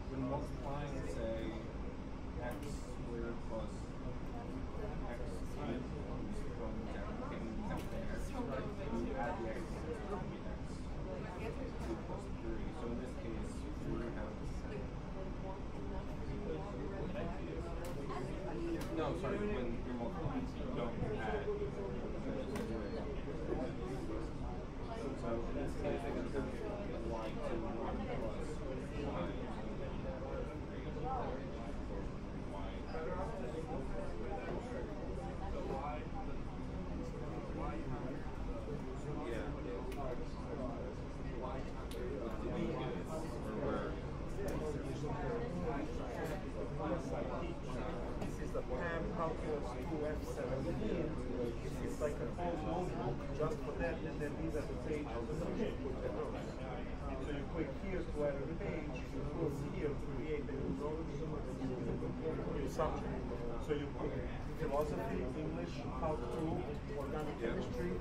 When multiplying, say, x squared plus x cubed from there, you add the x to x 2 plus 3. So in this case, we're going to have no, sorry, when you're multiplying, you don't add. So in this case, we're going to have y2 1 plus y. This is the PAM Calculus2 F17. It's like a whole notebook just for that, and then these are the pages that you put the notes. So you click here to add a page, you close here to create a new note, new subject. So you put philosophy, English, Calc 2, organic chemistry.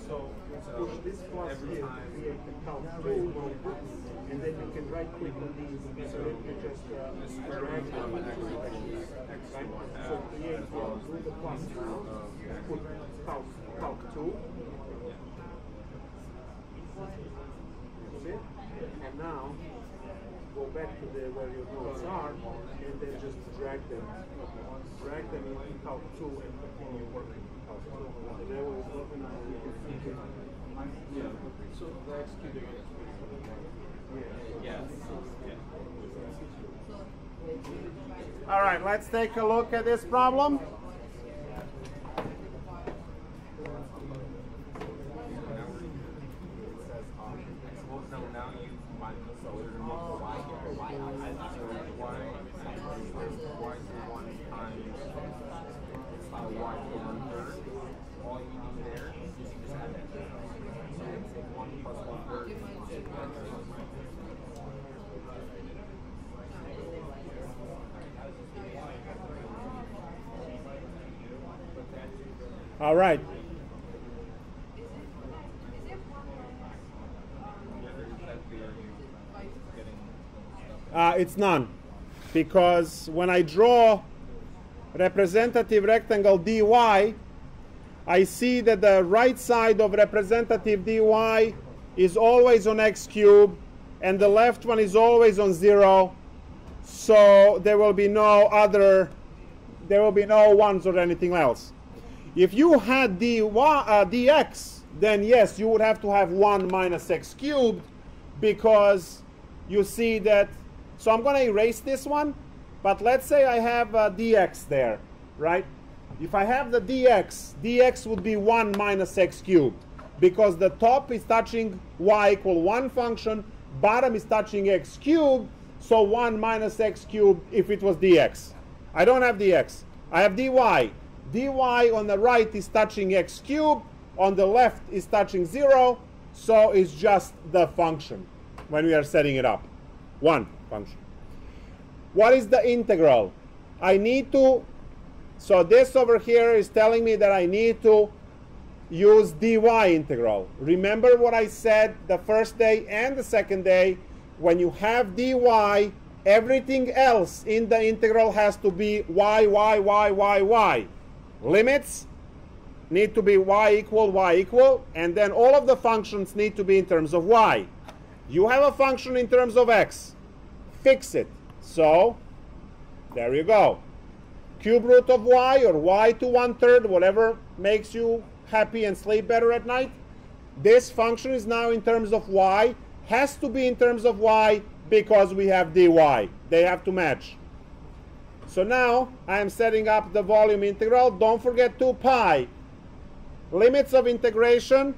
So push this plus here to create the Calc 2 notebook, and then you can right click on these. So you can just drag them into the X, right? So create do the plus now, put Calc 2. That's it. And now go back to where your notes are, and then just drag them into Calc 2 and continue working with Calc 2. So there was organized, you can see it. Yeah. So the executing is pretty good. Yes. All right, let's take a look at this problem. Now you combine the so you're going to make y here, y outside. So y to 1 times y to 1/3. All you do there is just add that. So 1 plus 1/3 is 1/3. All right. It's none, because when I draw representative rectangle dy, I see that the right side of representative dy is always on x cubed, and the left one is always on 0. So there will be no ones or anything else. If you had dx, then yes, you would have to have 1 minus x cubed, because you see that. So I'm going to erase this one, but let's say I have dx there, right? If I have the dx would be 1 minus x cubed, because the top is touching y equal 1 function, bottom is touching x cubed, So 1 minus x cubed if it was dx. I don't have dx. I have dy. dy on the right is touching x cubed. On the left is touching 0. So it's just the function when we are setting it up. One function. What is the integral? I need to, so this over here is telling me that I need to use dy integral. Remember what I said the first day and the second day? When you have dy, everything else in the integral has to be y. Limits need to be y equal, and then all of the functions need to be in terms of y. You have a function in terms of x. Fix it. So, there you go. Cube root of y, or y to 1/3, whatever makes you happy and sleep better at night. This function is now in terms of y, has to be in terms of y because we have dy. They have to match. So now I am setting up the volume integral. Don't forget 2 pi. Limits of integration,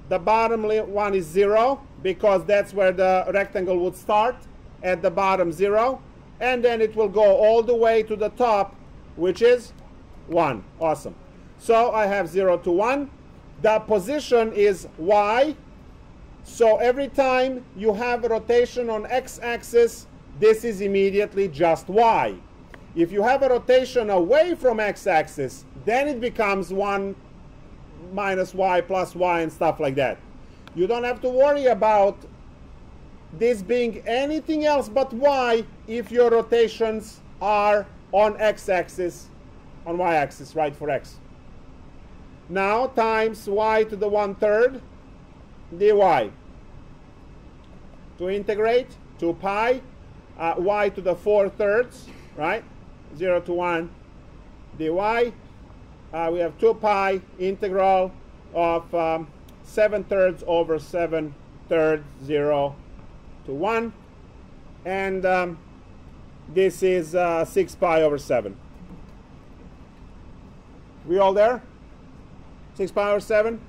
the bottom one is 0 because that's where the rectangle would start, at the bottom 0, and then it will go all the way to the top, which is 1. Awesome. So I have 0 to 1. The position is y. So every time you have a rotation on x-axis, this is immediately just y. If you have a rotation away from x-axis, then it becomes 1 minus y plus y and stuff like that. You don't have to worry about this being anything else but y if your rotations are on x-axis, on y-axis, right, for x. Now times y to the 1/3 dy. To integrate, 2 pi, y to the 4/3, right, 0 to 1 dy. We have 2 pi integral of 7/3 over 7/3, 0 to 1. And this is 6 pi over 7. We all there? 6 pi over 7?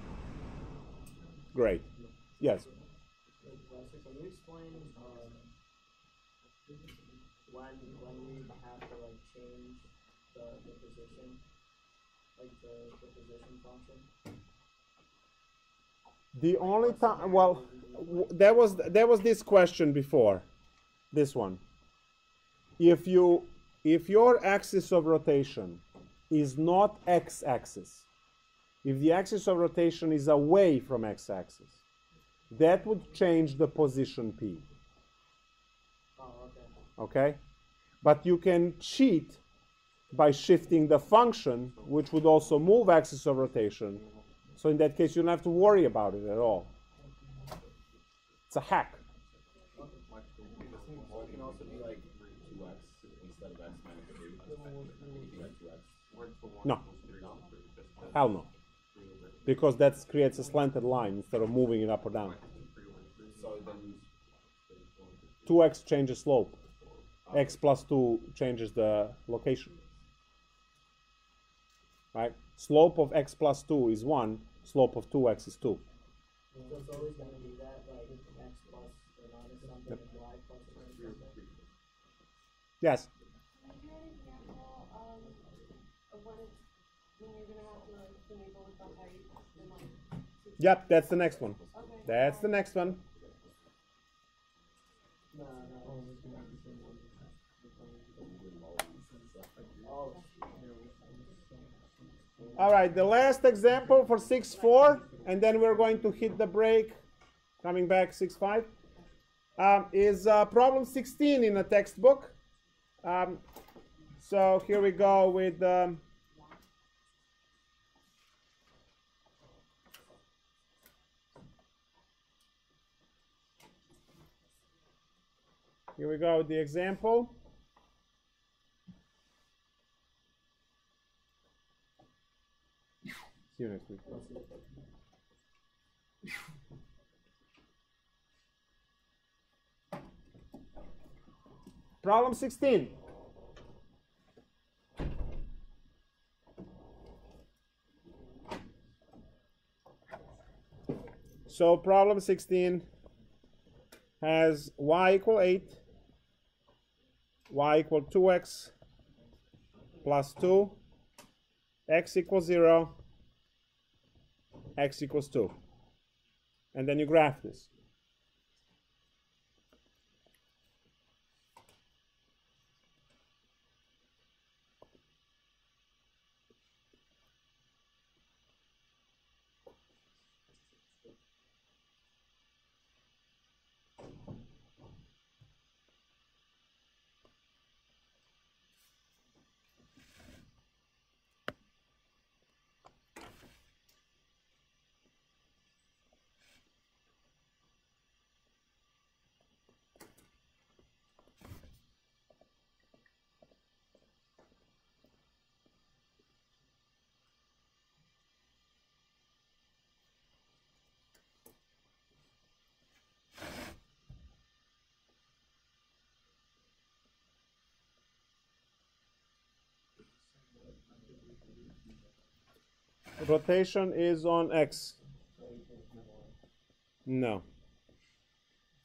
Great. Yes? Can you explain when we have to like change the position? Like the position function? The only time, well, there was this question before, this one. If your axis of rotation is not x-axis, if the axis of rotation is away from x-axis, that would change the position p. Oh, okay. Okay? But you can cheat by shifting the function, which would also move axis of rotation. So in that case, you don't have to worry about it at all. It's a hack. It can also be like 2x instead of x minus 3. If you had 2x. No. Hell no. Because that creates a slanted line instead of moving it up or down. So then 2x changes slope. X plus 2 changes the location. Right? Slope of x plus 2 is 1. Slope of 2x is 2. So it's always going to be that, like x plus or minus something, Yep. and y plus or minus something? Yes? Can you give an example of when you're gonna have to like enable with the height and like? Yep, that's the next one. Okay. That's the next one. No. Oh, All right, the last example for 6.4, and then we're going to hit the break, coming back 6.5, is problem 16 in a textbook. So here we go with here we go with the example. See you next week. Problem 16. So problem 16 has y equal 8 y equal 2x plus 2, x equals 0, x equals 2. And then you graph this. Rotation is on x. No.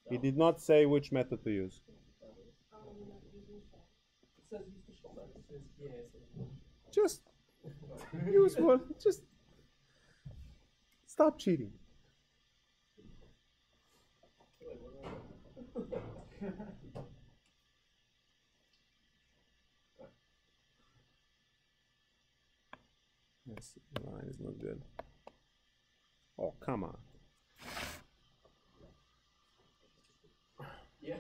He did not say which method to use. Just use one. Just stop cheating. This line is not good. Oh, come on. Yeah.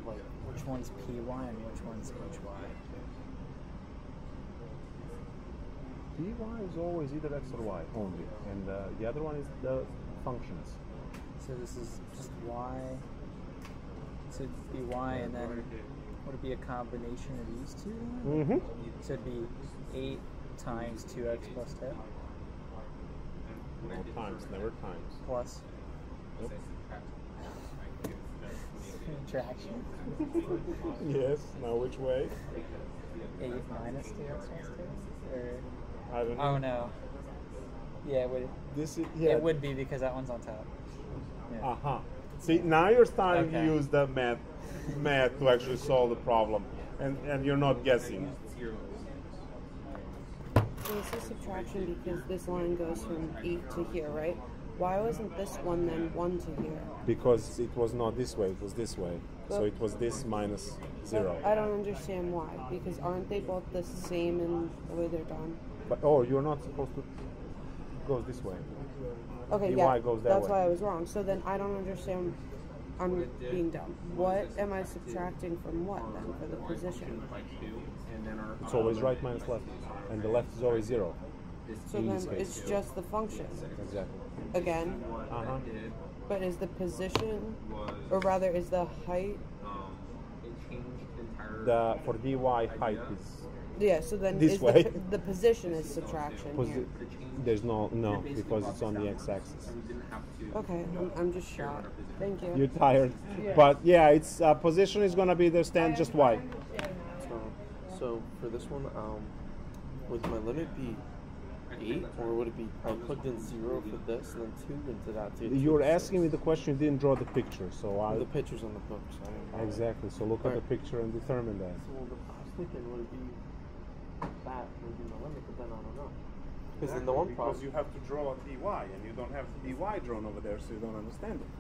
Like which one's py and which one's hy. Py is always either x or y only, and the other one is the functions. So this is just y. So it'd be y, and then would it be a combination of these two? Mm-hmm. So it'd be 8 times 2x plus 10 No times, never times. plus Yep. subtraction. Yes. Now which way? 8 minus 2x plus 10? Or I don't know. oh no. Yeah, it would. This is yeah. It would be because that one's on top. Yeah. Uh-huh. See, now you're starting Okay. to use the math to actually solve the problem, and you're not guessing. This is subtraction because this line goes from 8 to here, right? Why wasn't this one then 1 to here? Because it was not this way, it was this way. So it was this minus 0. I don't understand why. Because aren't they both the same in the way they're done? But oh, you're not supposed to. It goes this way. Okay, dy yeah, goes that that's way. why I was wrong. So then I don't understand. I'm being dumb. What am I subtracting from what then for the position? It's always right minus left. and the left is always 0. So in then this case. it's just the function Exactly. again. What Uh-huh. I did But is the position, was, or rather, is the height? it changed entire. For dy height is Yeah. So then This is way. the position is subtraction here. there's no because it's on the x-axis. We didn't have to. Okay, I'm just shocked. Thank you. You're tired, but yeah, its position is gonna be the stand just y. So for this one, would my limit be 8, or would it be I plugged in 0 for this and then 2 into that? To get You're 2 to asking me the question. You didn't draw the picture, so the pictures on the book. So I didn't- exactly. So look at the picture and determine that. So I was thinking, would it be that would be my limit, but then I don't know. Because in the one Because problem, you have to draw dy, and you don't have dy drawn over there, so you don't understand it.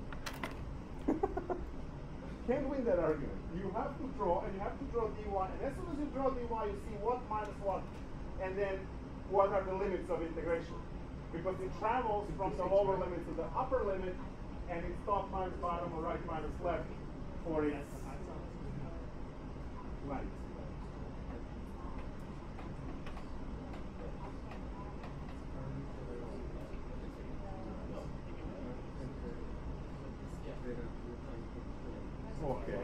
Can't win that argument. You have to draw, and you have to draw dy, and as soon as you draw dy, you see what minus what, and then what are the limits of integration. Because it travels from the lower limit to the upper limit, and it's top minus bottom or right minus left for its right. Okay.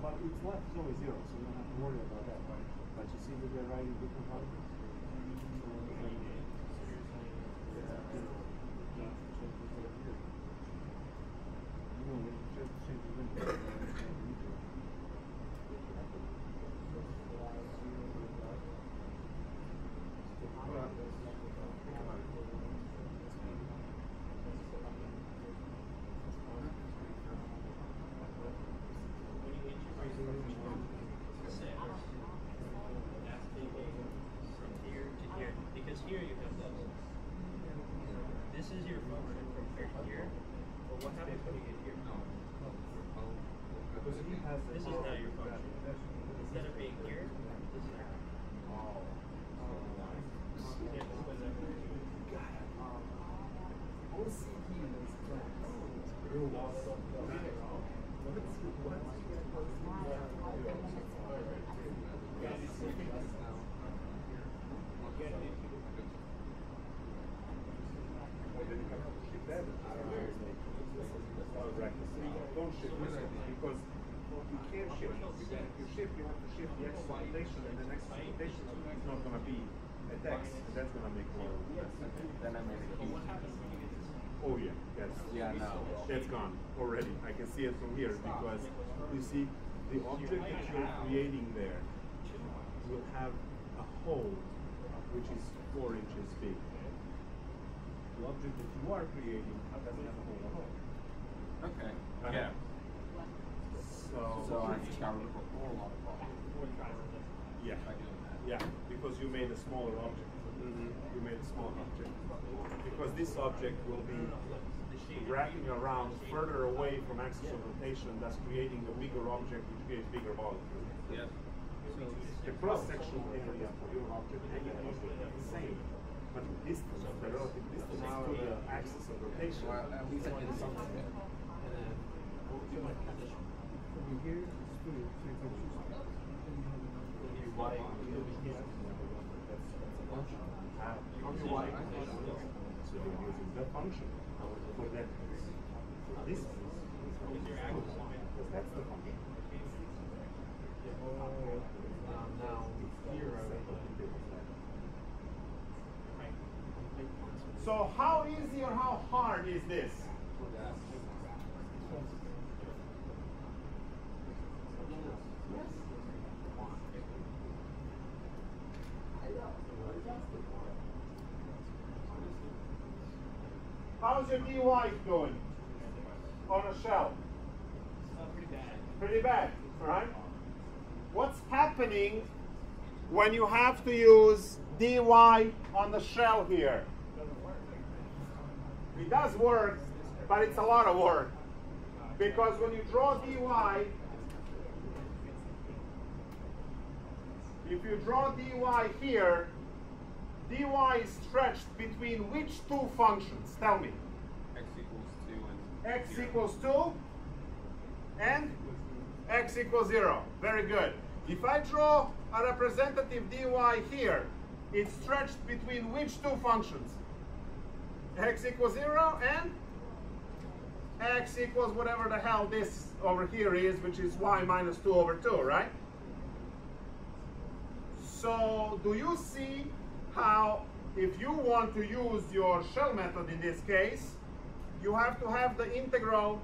But its left is always 0, so you don't have to worry about that. But you see that they're writing different functions. Because here you have this. This is your function from here to here. But what happens when you get here? This is now your function. Instead of being here, this is here. Yeah, this was Don't shift because you can't shift. If you shift, you have to shift the x rotation, and the next rotation is not going to be at x, and that's going to make more. Then I made a huge. Oh yeah, that's that's gone already. I can see it from here because you see the object that you're creating there will have a hole which is 4 inches big. The object that you are creating doesn't have a hole at all. Okay. Yeah. So I just got rid of a whole lot of problems. Yeah. By doing that. Yeah, because you made a smaller object. You made a small object. Because this object will be wrapping around further away from axis of rotation, thus creating a bigger object which creates bigger volume. Yep. The cross-sectional area for your object is the same, but the distance, the relative distance to the axis of rotation. Well, at least I did something there. So you're using the function for that distance. That's the function. Now, here, So how easy or how hard is this? How's your dy going on a shell? Pretty bad. Pretty bad, right? What's happening when you have to use dy on the shell here? It does work, but it's a lot of work. Because when you draw dy, if you draw dy here, dy is stretched between which two functions? Tell me. X equals 2 and X 0. equals 2 and x equals 0. Very good. If I draw a representative dy here, it's stretched between which two functions? X equals 0 and x equals whatever the hell this over here is, which is y minus 2 over 2, right? So do you see how, if you want to use your shell method in this case, you have to have the integral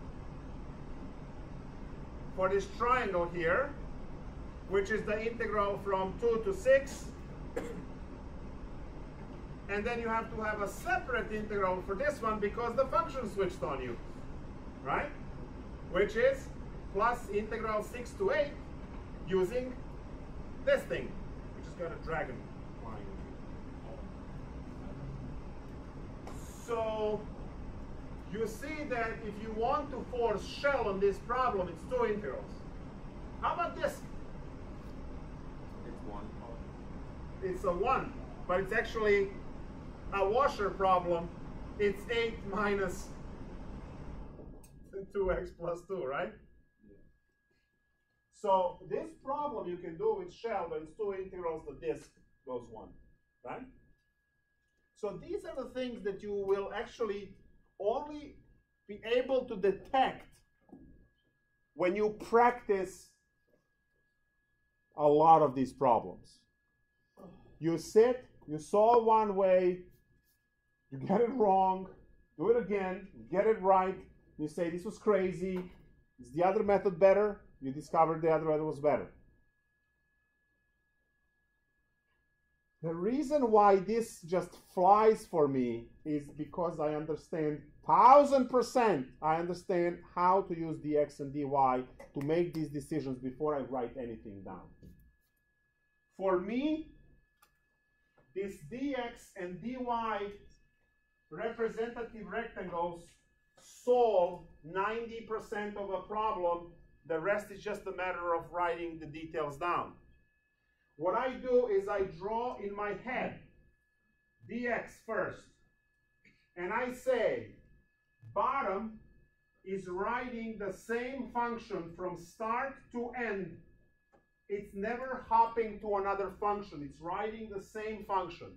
for this triangle here, which is the integral from 2 to 6. And then you have to have a separate integral for this one because the function switched on you, right? Which is plus integral 6 to 8 using this thing, which has got a dragon flying. So you see that if you want to force shell on this problem, it's two integrals. How about this? It's 1. It's a 1, but it's actually a washer problem. It's 8 minus 2x plus 2, right? Yeah. So this problem you can do with shell, but it's two integrals, the disk goes 1, right? So these are the things that you will actually only be able to detect when you practice a lot of these problems. You sit, you solve one way, you get it wrong, do it again, you get it right, you say this was crazy, is the other method better? You discovered the other method was better. The reason why this just flies for me is because I understand 1000%, I understand how to use dx and dy to make these decisions before I write anything down. For me, this dx and dy representative rectangles solve 90% of a problem. The rest is just a matter of writing the details down. What I do is I draw in my head dx first, and I say bottom is writing the same function from start to end. It's never hopping to another function. It's writing the same function.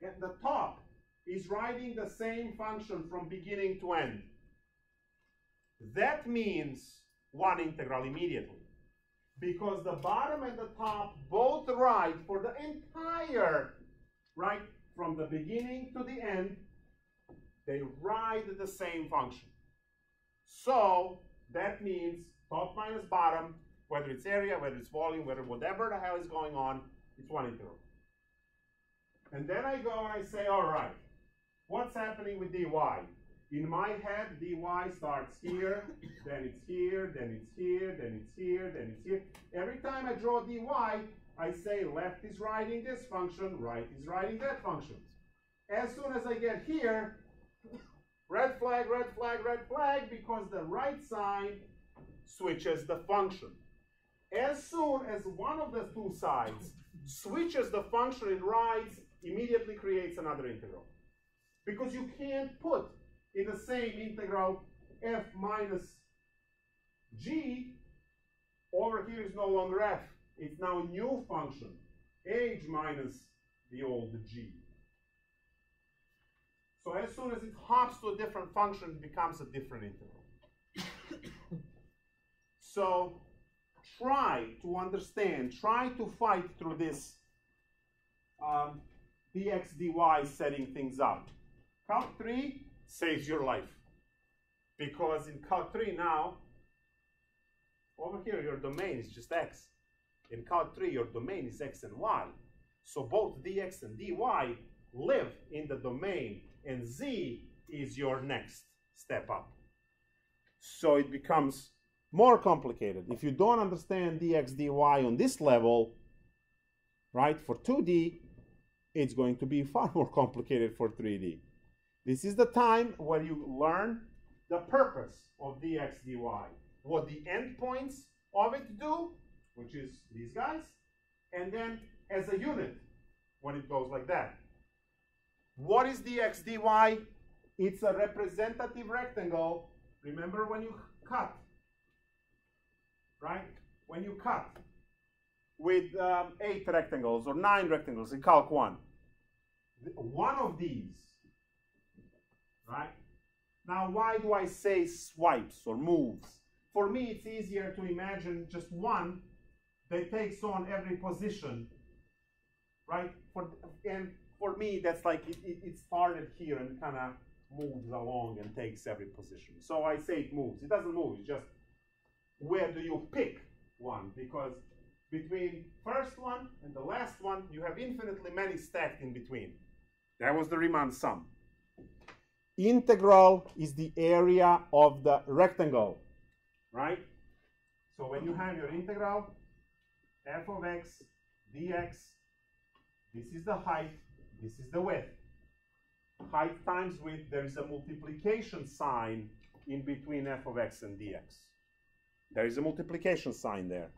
And the top is writing the same function from beginning to end. That means one integral immediately. Because the bottom and the top both write for the entire, right, from the beginning to the end, they write the same function. So that means top minus bottom, whether it's area, whether it's volume, whatever the hell is going on, it's one integral. And then I go and I say, all right, what's happening with dy? In my head, dy starts here, then it's here, then it's here, then it's here, then it's here. Every time I draw dy, I say left is writing this function, right is writing that function. As soon as I get here, red flag, red flag, red flag, because the right sign switches the function. As soon as one of the two sides switches the function it writes, immediately creates another integral. Because you can't put in the same integral f minus g, over here is no longer f. It's now a new function, h minus the old g. So as soon as it hops to a different function, it becomes a different integral. So try to understand, try to fight through this dx dy setting things up. Calc 3 saves your life. Because in Calc 3 now, over here your domain is just x. In Calc 3 your domain is x and y. So both dx and dy live in the domain, and z is your next step up. So it becomes more complicated. If you don't understand dx, dy on this level, right, for 2D, it's going to be far more complicated for 3D. This is the time where you learn the purpose of dx, dy, what the endpoints of it do, which is these guys, and then as a unit, when it goes like that. What is dx, dy? It's a representative rectangle. Remember when you cut, right? When you cut with 8 rectangles or 9 rectangles in Calc 1, one of these, right? Now, why do I say swipes or moves? For me, it's easier to imagine just one that takes on every position, right? And for me, that's like it started here and kind of moves along and takes every position. So I say it moves. It doesn't move. It's just where do you pick one? Because between first one and the last one, you have infinitely many stacked in between. That was the Riemann sum. Integral is the area of the rectangle, right? So when you have your integral, f of x dx, this is the height, this is the width. Height times width, there is a multiplication sign in between f of x and dx. There is a multiplication sign there.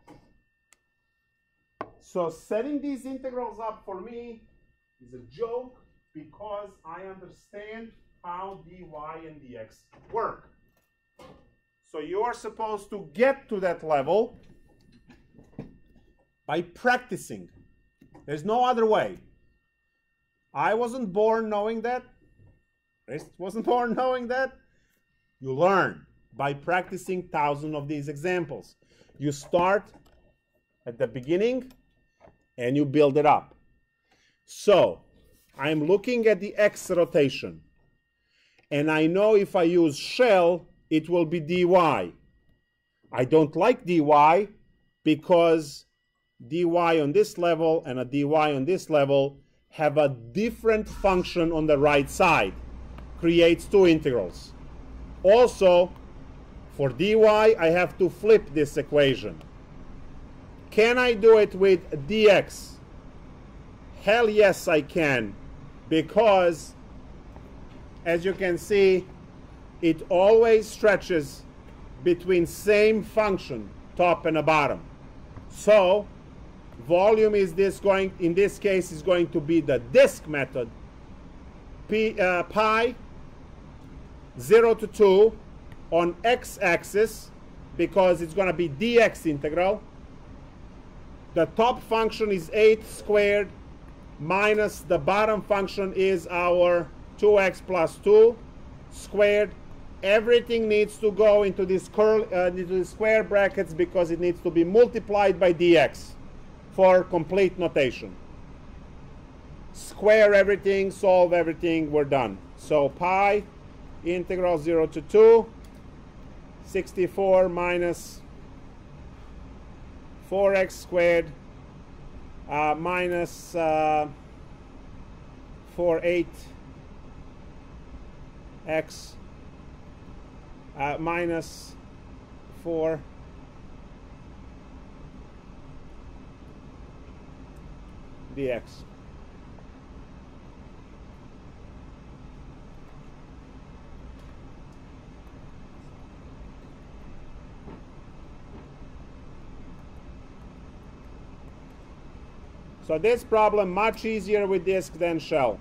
So setting these integrals up for me is a joke because I understand how dy and dx work. So you are supposed to get to that level by practicing. There's no other way. I wasn't born knowing that. Rest wasn't born knowing that. You learn by practicing thousands of these examples. You start at the beginning and you build it up. So I'm looking at the x rotation. And I know if I use shell, it will be dy. I don't like dy because dy on this level and a dy on this level have a different function on the right side. Creates two integrals. Also, for dy, I have to flip this equation. Can I do it with dx? Hell yes, I can. Because, as you can see, it always stretches between same function, top and a bottom. So, volume is this going, in this case, is going to be the disk method. Pi 0 to 2 on x-axis, because it's going to be dx integral. The top function is 8 squared minus the bottom function is our 2x plus 2 squared. Everything needs to go into this square brackets because it needs to be multiplied by dx for complete notation. Square everything, solve everything, we're done. So pi integral 0 to 2, 64 minus 4x squared minus 4,8x minus 4 dx. So this problem much easier with disk than shell.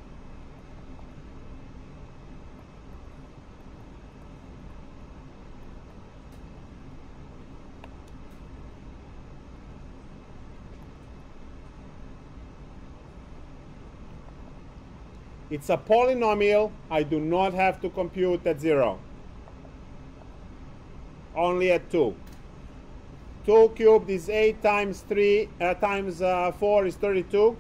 It's a polynomial. I do not have to compute at 0. Only at 2. 2 cubed is 8 times 3 times 4 is 32.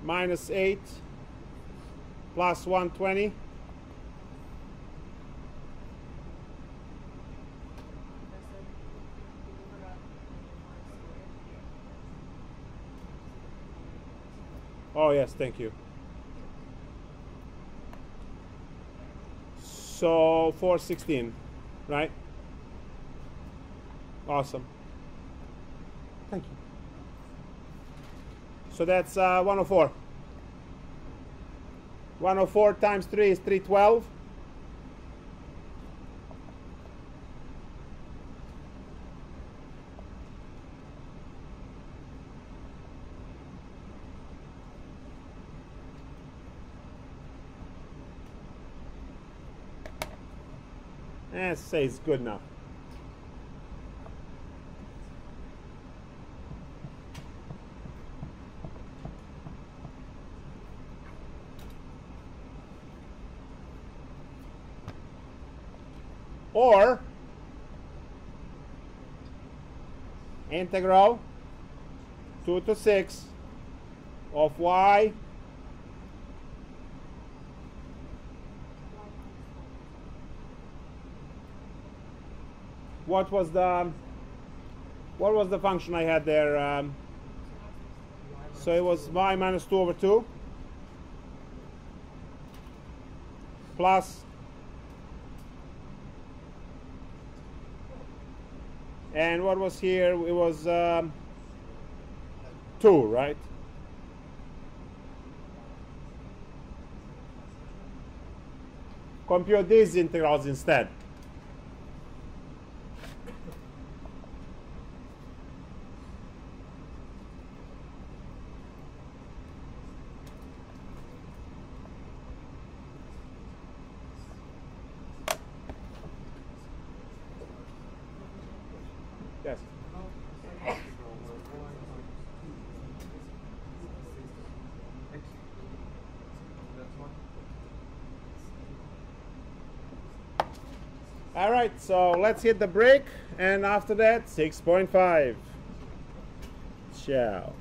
minus 8 plus 120. Oh yes, thank you. So 416, right? Awesome. Thank you. So that's 104. 104 times 3 is 312. Let's say it's good enough. Or integral 2 to 6 of y what was the function I had there? So it was y minus 2 over 2 plus, and what was here? It was 2, right? Compute these integrals instead. Yes. All right, so let's hit the break, and after that, 6.5. Ciao.